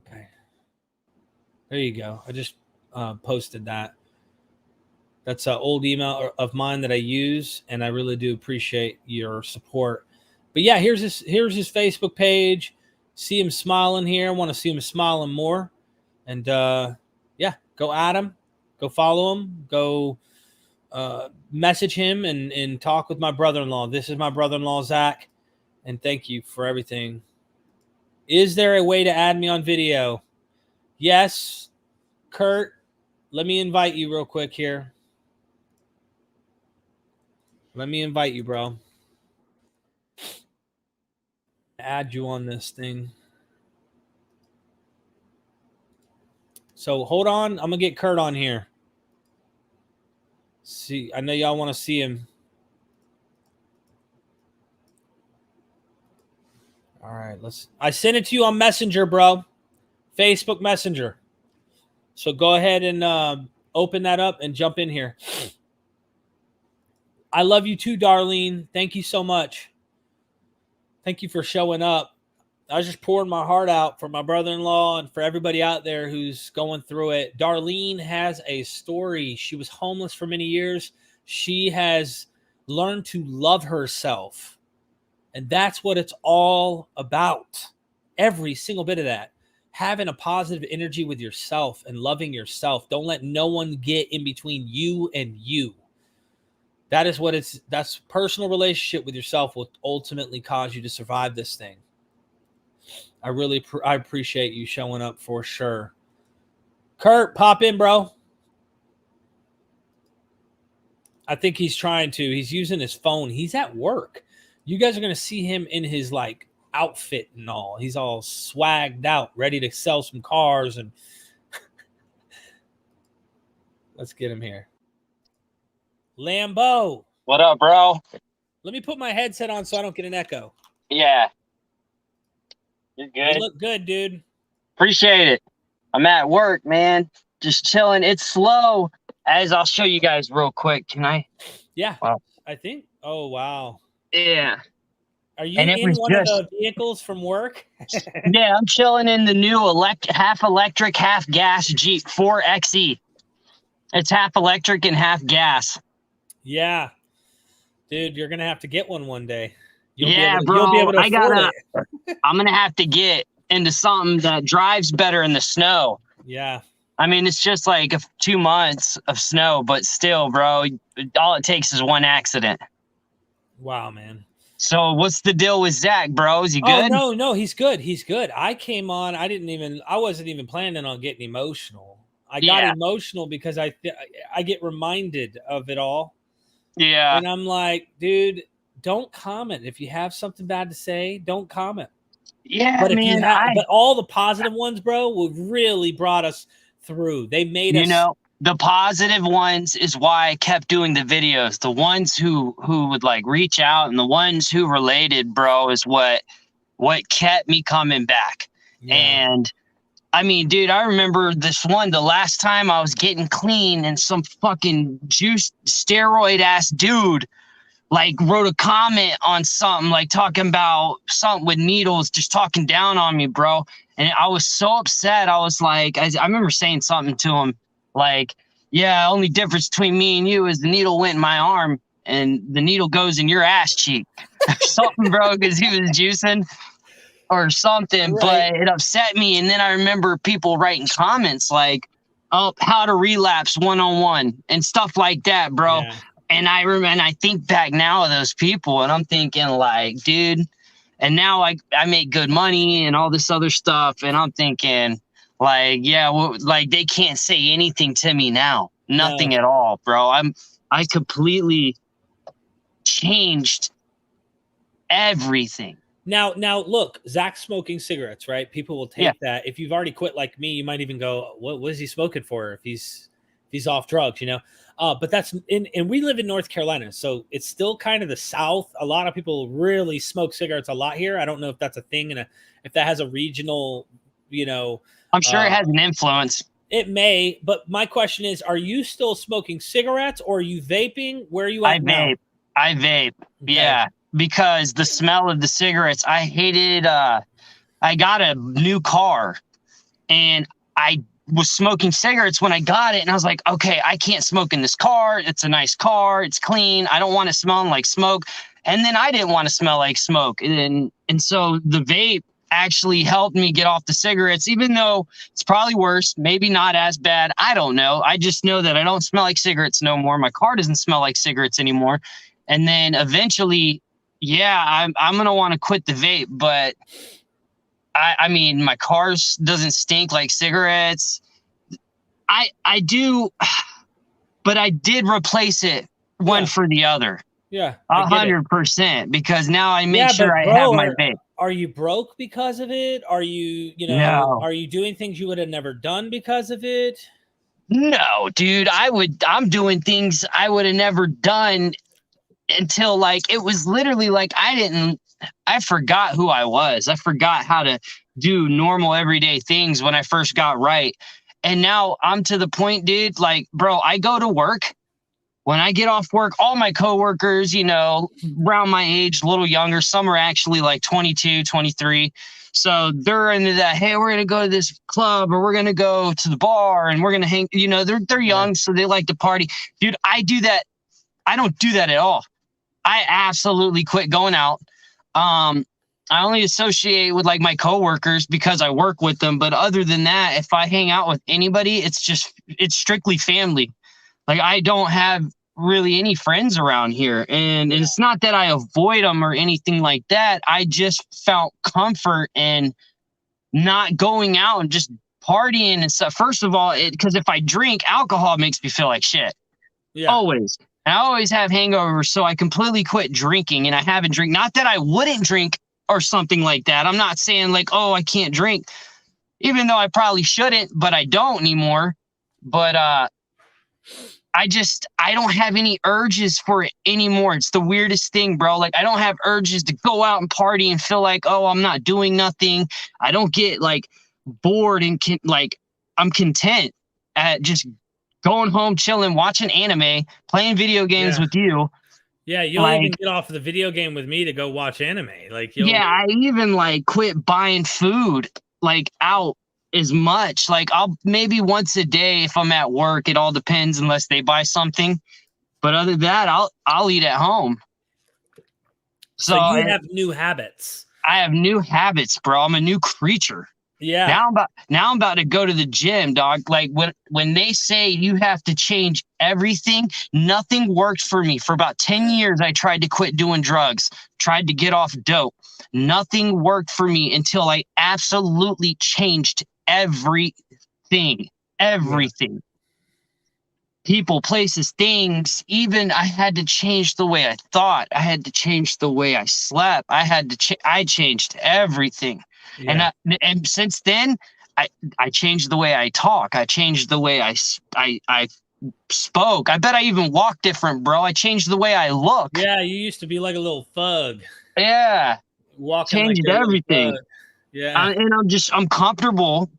Okay. There you go. I just posted that. That's an old email of mine that I use, and I really do appreciate your support. But yeah, here's his Facebook page. See him smiling here. I want to see him smiling more. And yeah, go at him. Go follow him. Go message him and talk with my brother-in-law. This is my brother-in-law, Zach. And thank you for everything. Is there a way to add me on video? Yes. Kurt, let me invite you real quick here. Let me invite you, bro. Add you on this thing. So hold on. I'm going to get Kurt on here. See, I know y'all want to see him. All right, I sent it to you on Messenger, bro. Facebook Messenger. So go ahead and open that up and jump in here. I love you too, Darlene. Thank you so much. Thank you for showing up. I was just pouring my heart out for my brother-in-law and for everybody out there who's going through it. Darlene has a story. She was homeless for many years. She has learned to love herself. And that's what it's all about. Every single bit of that. Having a positive energy with yourself and loving yourself. Don't let no one get in between you and you. That is what that's personal relationship with yourself will ultimately cause you to survive this thing. I appreciate you showing up for sure. Kurt, pop in, bro. I think he's trying to. He's using his phone. He's at work. You guys are going to see him in his like outfit and all. He's all swagged out, ready to sell some cars. And let's get him here. Lambo. What up, bro? Let me put my headset on so I don't get an echo. Yeah. You're good. You look good, dude. Appreciate it. I'm at work, man. Just chilling. It's slow. As I'll show you guys real quick. Can I? Yeah. Wow. I think. Oh, wow. Yeah. Are you in one of the vehicles from work? Yeah, I'm chilling in the new half electric, half gas Jeep 4xe. It's half electric and half gas. Yeah. Dude, you're going to have to get one day. Bro. You'll be able to afford it. I'm going to have to get into something that drives better in the snow. Yeah. I mean, it's just like 2 months of snow, but still, bro, all it takes is one accident. Wow, man. So what's the deal with Zach, bro? Is he good? Oh, no, he's good. He's good. I came on. I wasn't even planning on getting emotional. I got emotional because I get reminded of it all. Yeah. And I'm like, dude, don't comment. If you have something bad to say, don't comment. Yeah, but man. But all the positive ones, bro, really brought us through. They made us. the positive ones is why I kept doing the videos. The ones who would like reach out and the ones who related, bro, is what kept me coming back. Yeah. And I mean, dude, I remember this one, the last time I was getting clean and some fucking juice steroid ass dude like wrote a comment on something, like talking about something with needles, just talking down on me, bro. And I was so upset. I was like, I remember saying something to him like, yeah, only difference between me and you is the needle went in my arm and the needle goes in your ass cheek or something, bro, because he was juicing or something. Right. But it upset me. And then I remember people writing comments like, oh, how to relapse 101 and stuff like that, bro. Yeah. And I remember, and I think back now of those people, and I'm thinking like, dude, and now I make good money and all this other stuff, and I'm thinking like, yeah, well, like they can't say anything to me now, nothing at all, bro. I completely changed everything. Now, look, Zach's smoking cigarettes, right? People will take that. If you've already quit like me, you might even go, what is he smoking for? If he's off drugs, you know? But that's and we live in North Carolina, so it's still kind of the South. A lot of people really smoke cigarettes a lot here. I don't know if that's a thing and if that has a regional, you know. I'm sure it has an influence. It may, but my question is, are you still smoking cigarettes or are you vaping? Where are you at now? I vape. Okay. Yeah, because the smell of the cigarettes, I hated. I got a new car and I was smoking cigarettes when I got it, and I was like, okay, I can't smoke in this car. It's a nice car. It's clean. I don't want to smell like smoke. And then I didn't want to smell like smoke. And so the vape actually helped me get off the cigarettes, even though it's probably worse, maybe not as bad. I don't know. I just know that I don't smell like cigarettes no more. My car doesn't smell like cigarettes anymore. And then eventually, yeah, I'm going to want to quit the vape, but I mean, my car doesn't stink like cigarettes. I do, but I did replace it one for the other. Yeah, 100%, because now I make sure I have my vape. Are you broke because of it? Are you, No. Are you doing things you would have never done because of it? No, dude, I'm doing things I would have never done until like, it was literally like, I forgot who I was. I forgot how to do normal everyday things when I first got right. And now I'm to the point, dude, like, bro, I go to work. When I get off work, all my coworkers, around my age, a little younger, some are actually like 22, 23. So they're into that, hey, we're going to go to this club or we're going to go to the bar and we're going to hang, they're young, so they like to party. Dude, I do that. I don't do that at all. I absolutely quit going out. I only associate with like my coworkers because I work with them. But other than that, if I hang out with anybody, it's strictly family. Like I don't have really any friends around here. And it's not that I avoid them or anything like that. I just felt comfort in not going out and just partying and stuff. First of all, because if I drink, alcohol makes me feel like shit. Yeah. Always. And I always have hangovers, so I completely quit drinking, and I haven't drank. Not that I wouldn't drink or something like that. I'm not saying like, oh, I can't drink, even though I probably shouldn't, but I don't anymore. But I don't have any urges for it anymore. It's the weirdest thing, bro. Like I don't have urges to go out and party and feel like, oh, I'm not doing nothing. I don't get like bored and I'm content at just going home, chilling, watching anime, playing video games with you. Yeah, you'll even get off the video game with me to go watch anime. I even quit buying food out as much. I'll maybe once a day if I'm at work. It all depends unless they buy something. But other than that, I'll eat at home. So you have new habits. I have new habits, bro. I'm a new creature. Yeah. Now I'm about to go to the gym, dog. Like when they say you have to change everything, nothing worked for me. For about 10 years, I tried to quit doing drugs, tried to get off dope. Nothing worked for me until I absolutely changed everything. Everything. People, places, things. Even I had to change the way I thought. I had to change the way I slept. I changed everything. Yeah. And since then, I changed the way I talk. I changed the way I spoke. I bet I even walk different, bro. I changed the way I look. Yeah, you used to be like a little thug. Yeah. Walking Changed like a little everything. thug. Yeah. And I'm comfortable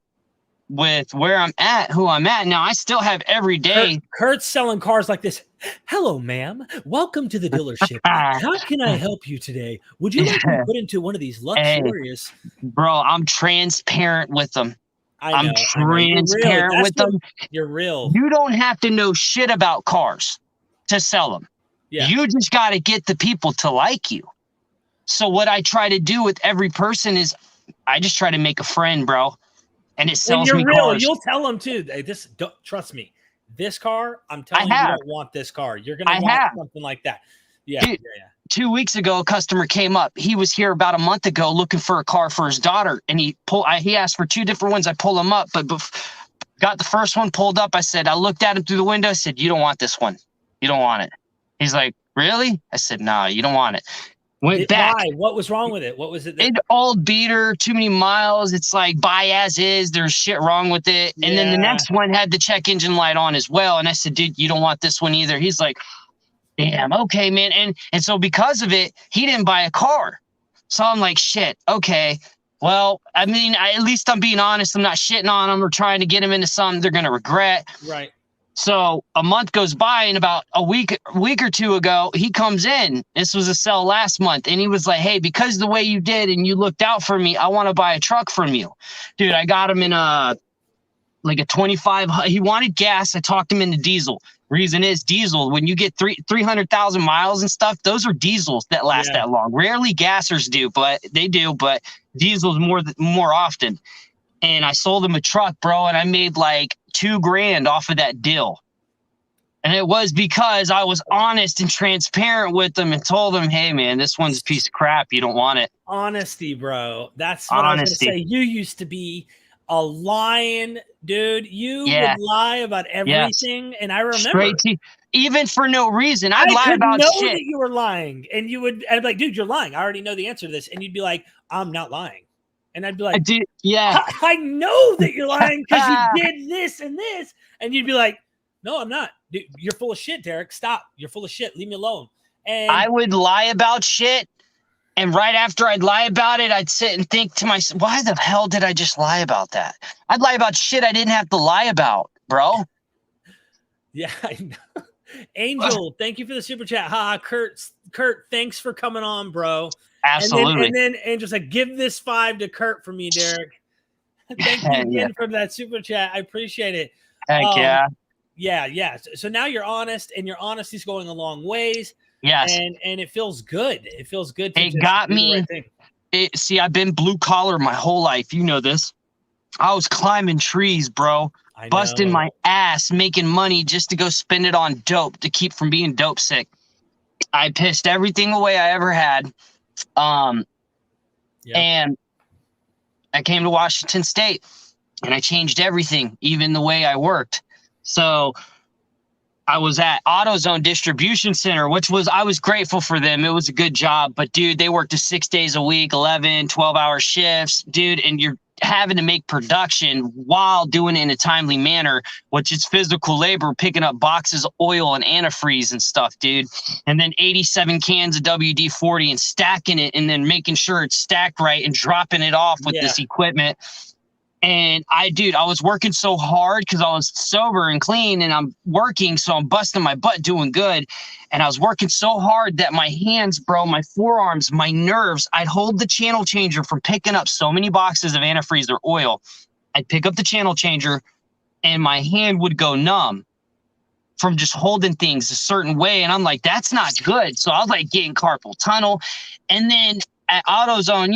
with where I'm at, who I'm at. Now I still have every day. Kurt's selling cars like this. Hello, ma'am. Welcome to the dealership. How can I help you today? Would you like to be put into one of these luxurious? Hey, bro, I'm transparent with them. I'm transparent with them. You're real. You don't have to know shit about cars to sell them. Yeah. You just got to get the people to like you. So what I try to do with every person is I just try to make a friend, bro. And it sells me cars. You'll tell them too. Hey, trust me. This car, I'm telling you, you don't want this car. You're gonna want something like that. Yeah, dude, yeah. 2 weeks ago, a customer came up. He was here about a month ago looking for a car for his daughter, and he asked for 2 different ones. I pulled him up, but got the first one pulled up. I looked at him through the window. I said, "You don't want this one. You don't want it." He's like, "Really?" I said, "No, you don't want it." Went back. Why? What was wrong with it? What was it? An old beater, too many miles. It's like buy as is. There's shit wrong with it. Yeah. And then the next one had the check engine light on as well. And I said, "Dude, you don't want this one either." He's like, "Damn, okay, man." And so because of it, he didn't buy a car. So I'm like, shit, okay. Well, I mean, at least I'm being honest. I'm not shitting on them or trying to get them into something they're going to regret. Right. So a month goes by, and about a week or two ago, he comes in. This was a sell last month. And he was like, "Hey, because the way you did and you looked out for me, I want to buy a truck from you." Dude, I got him in a 25. He wanted gas. I talked him into diesel. Reason is diesel. When you get 300,000 miles and stuff, those are diesels that last that long. Rarely gassers do, but they do. But diesels more often. And I sold him a truck, bro, and I made like $2,000 off of that deal. And it was because I was honest and transparent with them and told them, "Hey, man, this one's a piece of crap. You don't want it." Honesty, bro. That's what I was going to say. You used to be a lying dude. You would lie about everything. Yes. And I remember even for no reason. I'd lie about shit. That you were lying. And I'd be like, "Dude, you're lying. I already know the answer to this." And you'd be like, "I'm not lying." And I'd be like, I know that you're lying because you did this and this. And you'd be like, "No, I'm not. Dude, you're full of shit, Derek. Stop. You're full of shit. Leave me alone." And I would lie about shit. And right after I'd lie about it, I'd sit and think to myself, why the hell did I just lie about that? I'd lie about shit I didn't have to lie about, bro. Yeah, I know. Angel, thank you for the super chat. Kurt, thanks for coming on, bro. Absolutely. And then Angel's like, "Give this 5 to Kurt for me, Derek." Thank you again for that super chat. I appreciate it. Heck yeah. Yeah. So now you're honest, and your honesty's going a long ways. Yes. And it feels good. It feels good. It got me. See, I've been blue collar my whole life. You know this. I was climbing trees, bro. Busting my ass, making money just to go spend it on dope to keep from being dope sick. I pissed everything away I ever had. And I came to Washington State and I changed everything, even the way I worked. So I was at AutoZone Distribution Center, I was grateful for them. It was a good job, but dude, they worked 6 days a week, 11, 12-hour shifts, dude. And you're having to make production while doing it in a timely manner, which is physical labor, picking up boxes of oil and antifreeze and stuff, dude. And then 87 cans of WD-40 and stacking it and then making sure it's stacked right and dropping it off with this equipment. And I was working so hard because I was sober and clean and I'm working. So I'm busting my butt doing good. And I was working so hard that my hands, bro, my forearms, my nerves, I'd hold the channel changer from picking up so many boxes of antifreeze or oil. I'd pick up the channel changer and my hand would go numb from just holding things a certain way. And I'm like, that's not good. So I was like getting carpal tunnel. And then at AutoZone,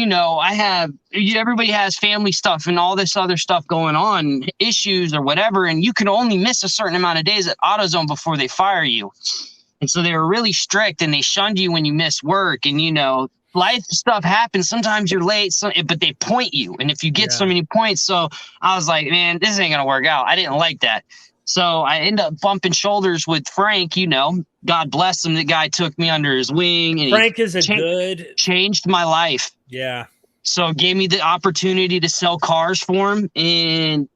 everybody has family stuff and all this other stuff going on, issues or whatever, and you can only miss a certain amount of days at AutoZone before they fire you. And so they were really strict and they shunned you when you miss work. And, life stuff happens. Sometimes you're late, but they point you. And if you get so many points, so I was like, man, this ain't going to work out. I didn't like that. So I ended up bumping shoulders with Frank, God bless him. The guy took me under his wing. And Frank is changed my life. Yeah. So gave me the opportunity to sell cars for him, and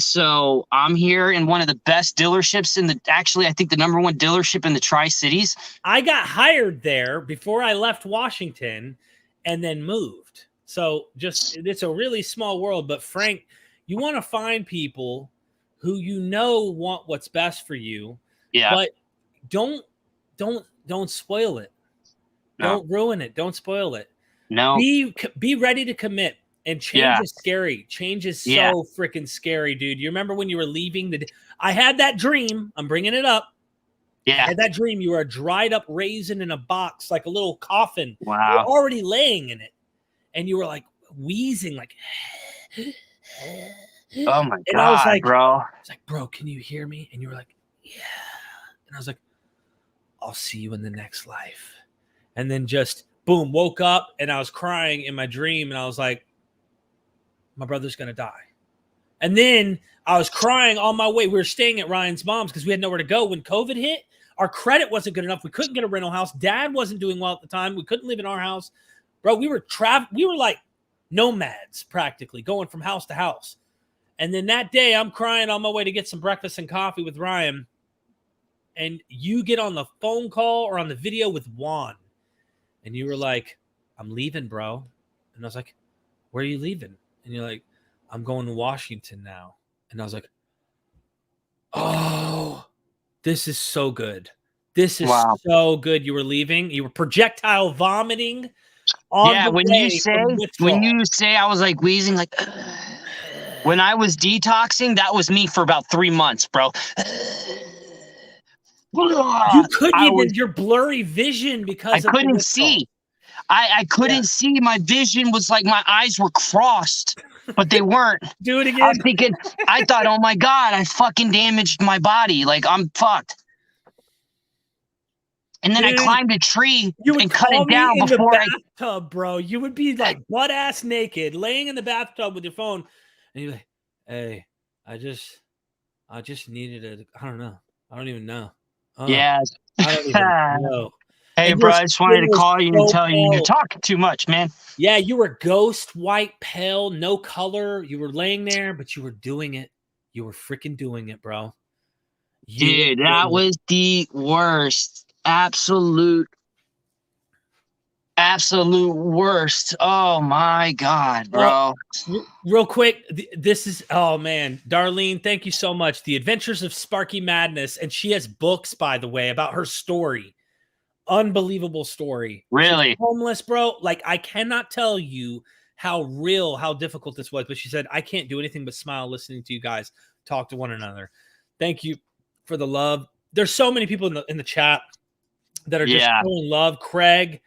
so I'm here in one of the best dealerships I think the #1 dealership in the Tri-Cities. I got hired there before I left Washington and then moved. So it's a really small world. But Frank, you want to find people who want what's best for you. Yeah. But don't spoil it. No. Don't ruin it. Don't spoil it. No. Be ready to commit. And change is scary. Change is so freaking scary, dude. You remember when you were leaving I had that dream. I'm bringing it up. Yeah. I had that dream. You were a dried up raisin in a box, like a little coffin. Wow. You were already laying in it. And you were like wheezing, like, oh my and God, I was like, bro. I was like, bro, can you hear me? And you were like, yeah. And I was like, I'll see you in the next life. And then just boom, woke up and I was crying in my dream. And I was like, my brother's going to die. And then I was crying on my way. We were staying at Ryan's mom's because we had nowhere to go. When COVID hit, our credit wasn't good enough. We couldn't get a rental house. Dad wasn't doing well at the time. We couldn't live in our house. Bro, we were like nomads practically, going from house to house. And then that day I'm crying on my way to get some breakfast and coffee with Ryan. And you get on the phone call or on the video with Juan. And you were like, I'm leaving, bro. And I was like, where are you leaving? And you're like, I'm going to Washington now. And I was like, oh, this is so good. This is so good. You were leaving. You were projectile vomiting. When you say I was like wheezing, like when I was detoxing, that was me for about 3 months, bro. You couldn't even your blurry vision because I couldn't see. I couldn't see. My vision was like my eyes were crossed, but they weren't. Do it again. I thought, oh my God, I fucking damaged my body. Like I'm fucked. And then I climbed a tree and cut it down before the bathtub, bro. You would be like butt ass naked, laying in the bathtub with your phone, and you're like, "Hey, I just needed I don't know. I don't even know. Yeah, I don't even know." Hey, bro, I just wanted to call you and tell you you're talking too much, man. Yeah, you were ghost white, pale, no color. You were laying there, but you were doing it. You were freaking doing it, bro. Dude, that was the worst. Absolute worst. Oh my God, bro. Real quick, this is, oh man, Darlene, thank you so much. The Adventures of Sparky Madness, and she has books, by the way, about her story. Unbelievable story. Really? She's homeless, bro. Like, I cannot tell you how difficult this was, but she said, I can't do anything but smile listening to you guys talk to one another. Thank you for the love. There's so many people in the chat that are just showing love. Craig,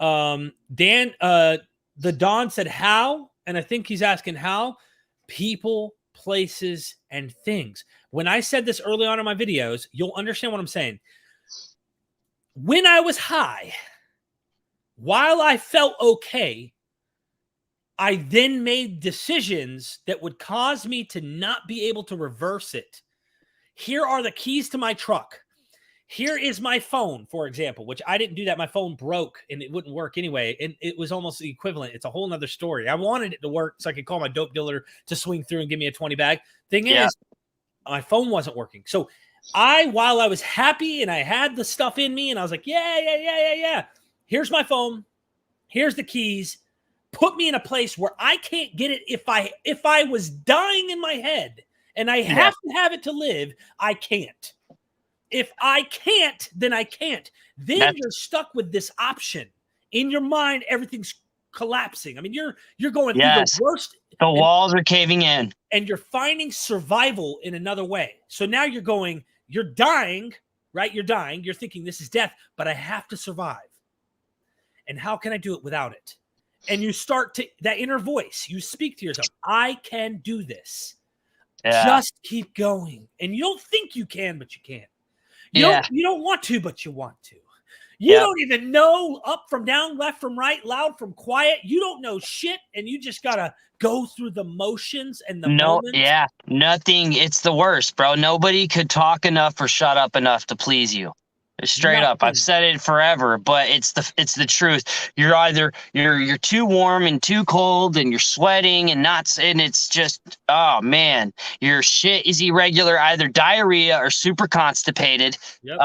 Dan, the Don said how, and I think he's asking how. People, places, and things. When I said this early on in my videos, you'll understand what I'm saying. When I was high, while I felt okay, I then made decisions that would cause me to not be able to reverse it. Here are the keys to my truck. Here is my phone, for example, which I didn't do that. My phone broke and it wouldn't work anyway. And it was almost the equivalent. It's a whole nother story. I wanted it to work so I could call my dope dealer to swing through and give me a 20 bag. Thing is, my phone wasn't working. So while I was happy and I had the stuff in me and I was like, yeah. Here's my phone. Here's the keys. Put me in a place where I can't get it. If I was dying in my head and I have to have it to live, I can't. If I can't, then I can't. Then you're stuck with this option. In your mind, everything's collapsing. I mean, you're going through the worst. The walls are caving in. And you're finding survival in another way. So now you're dying, right? You're dying. You're thinking this is death, but I have to survive. And how can I do it without it? And you start to, that inner voice, you speak to yourself, I can do this. Yeah. Just keep going. And you don't think you can, but you can. You don't want to, but you want to. You don't even know up from down, left from right, loud from quiet. You don't know shit, and you just got to go through the motions and the moments. Nothing. It's the worst, bro. Nobody could talk enough or shut up enough to please you. Straight up. I've said it forever, but it's the truth. You're either you're too warm and too cold and you're sweating and it's just, oh man, your shit is irregular, either diarrhea or super constipated. Yep.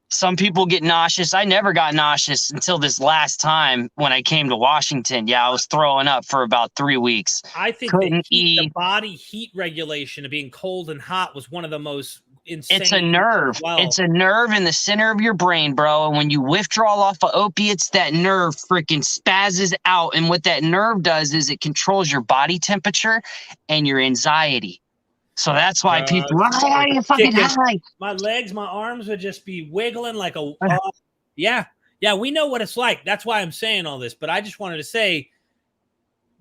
Some people get nauseous. I never got nauseous until this last time when I came to Washington. Yeah, I was throwing up for about 3 weeks. I think the body heat regulation of being cold and hot was one of the most insane. It's a nerve. Wow. It's a nerve in the center of your brain, bro. And when you withdraw off of opiates, that nerve freaking spazzes out. And what that nerve does is it controls your body temperature and your anxiety. So that's why people, why are you fucking high? My legs, my arms would just be wiggling like a, yeah. We know what it's like. That's why I'm saying all this. But I just wanted to say,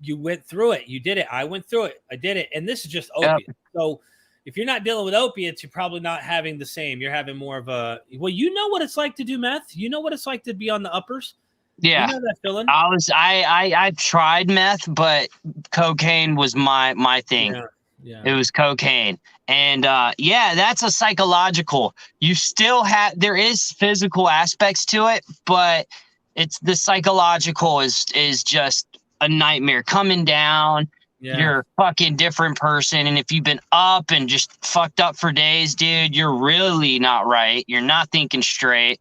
you went through it. You did it. I went through it. I did it. And this is just opiates. Yep. So if you're not dealing with opiates, you're probably not having the same. You're having more of a, well, you know what it's like to do meth. You know what it's like to be on the uppers. Yeah. You know that feeling. I tried meth, but cocaine was my thing. Yeah. It was cocaine. And that's a psychological. You still have, there is physical aspects to it, but it's the psychological is just a nightmare. Coming down, you're a fucking different person. And if you've been up and just fucked up for days, dude, you're really not right. You're not thinking straight.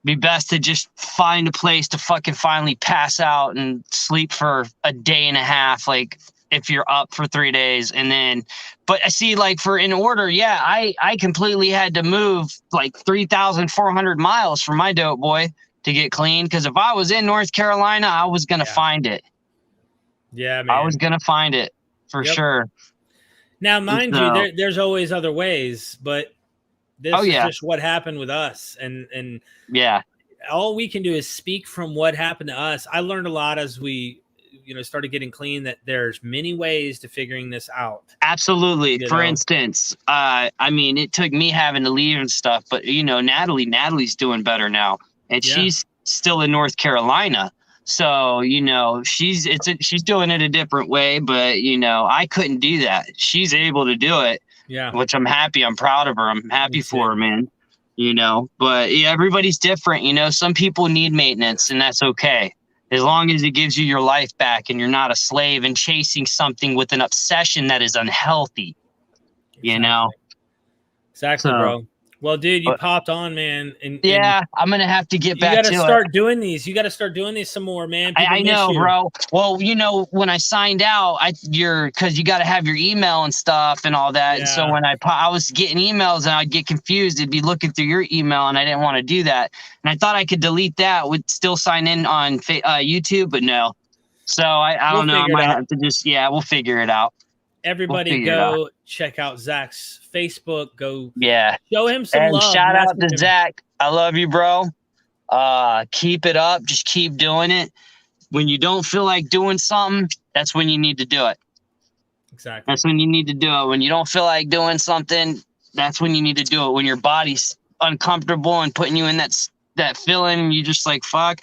Be best to just find a place to fucking finally pass out and sleep for a day and a half. Like, if you're up for 3 days and then, but I see like in order, I completely had to move like 3,400 miles from my dope boy to get clean. Cause if I was in North Carolina, I was going to find it. Yeah, man. I was going to find it for sure. Now, mind you, there's always other ways, but this is just what happened with us. And all we can do is speak from what happened to us. I learned a lot as we, started getting clean, that there's many ways to figuring this out. Absolutely. For instance, I mean, it took me having to leave and stuff, but Natalie's doing better now, and she's still in North Carolina. So, she's doing it a different way, but I couldn't do that. She's able to do it. Yeah. Which I'm happy. I'm proud of her. I'm happy for her, man. But everybody's different. Some people need maintenance, and that's okay. As long as it gives you your life back and you're not a slave and chasing something with an obsession that is unhealthy, Exactly, bro. Well, dude, you popped on, man. And I'm going to have to get back to it. You got to start doing these. You got to start doing these some more, man. I know, bro. Well, when I signed out, because you got to have your email and stuff and all that. Yeah. And so when I was getting emails and I'd get confused, it'd be looking through your email and I didn't want to do that. And I thought I could delete that, would still sign in on YouTube, but no. So I don't know. I might have to we'll figure it out. Everybody go check out Zach's Facebook. Go show him some love. Shout out to Zach. I love you, bro. Keep it up. Just keep doing it. When you don't feel like doing something, that's when you need to do it. Exactly. That's when you need to do it. When you don't feel like doing something, that's when you need to do it. When your body's uncomfortable and putting you in that feeling, and you just like, fuck.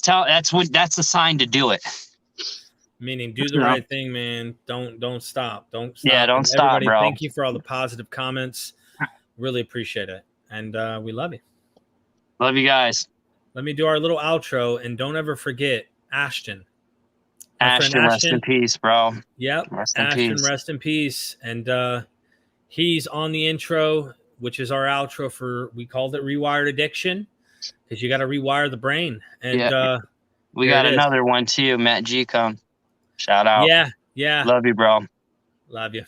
That's a sign to do it. Meaning, do the right thing, man. Don't stop. Don't stop. Yeah, don't stop, bro. Thank you for all the positive comments. Really appreciate it. And we love you. Love you guys. Let me do our little outro. And don't ever forget Ashton. Ashton, rest in peace, bro. Yep. Rest in peace. And he's on the intro, which is our outro we called it Rewired Addiction, because you got to rewire the brain. And we got another one too, Matt G. Shout out. Yeah. Love you, bro. Love you.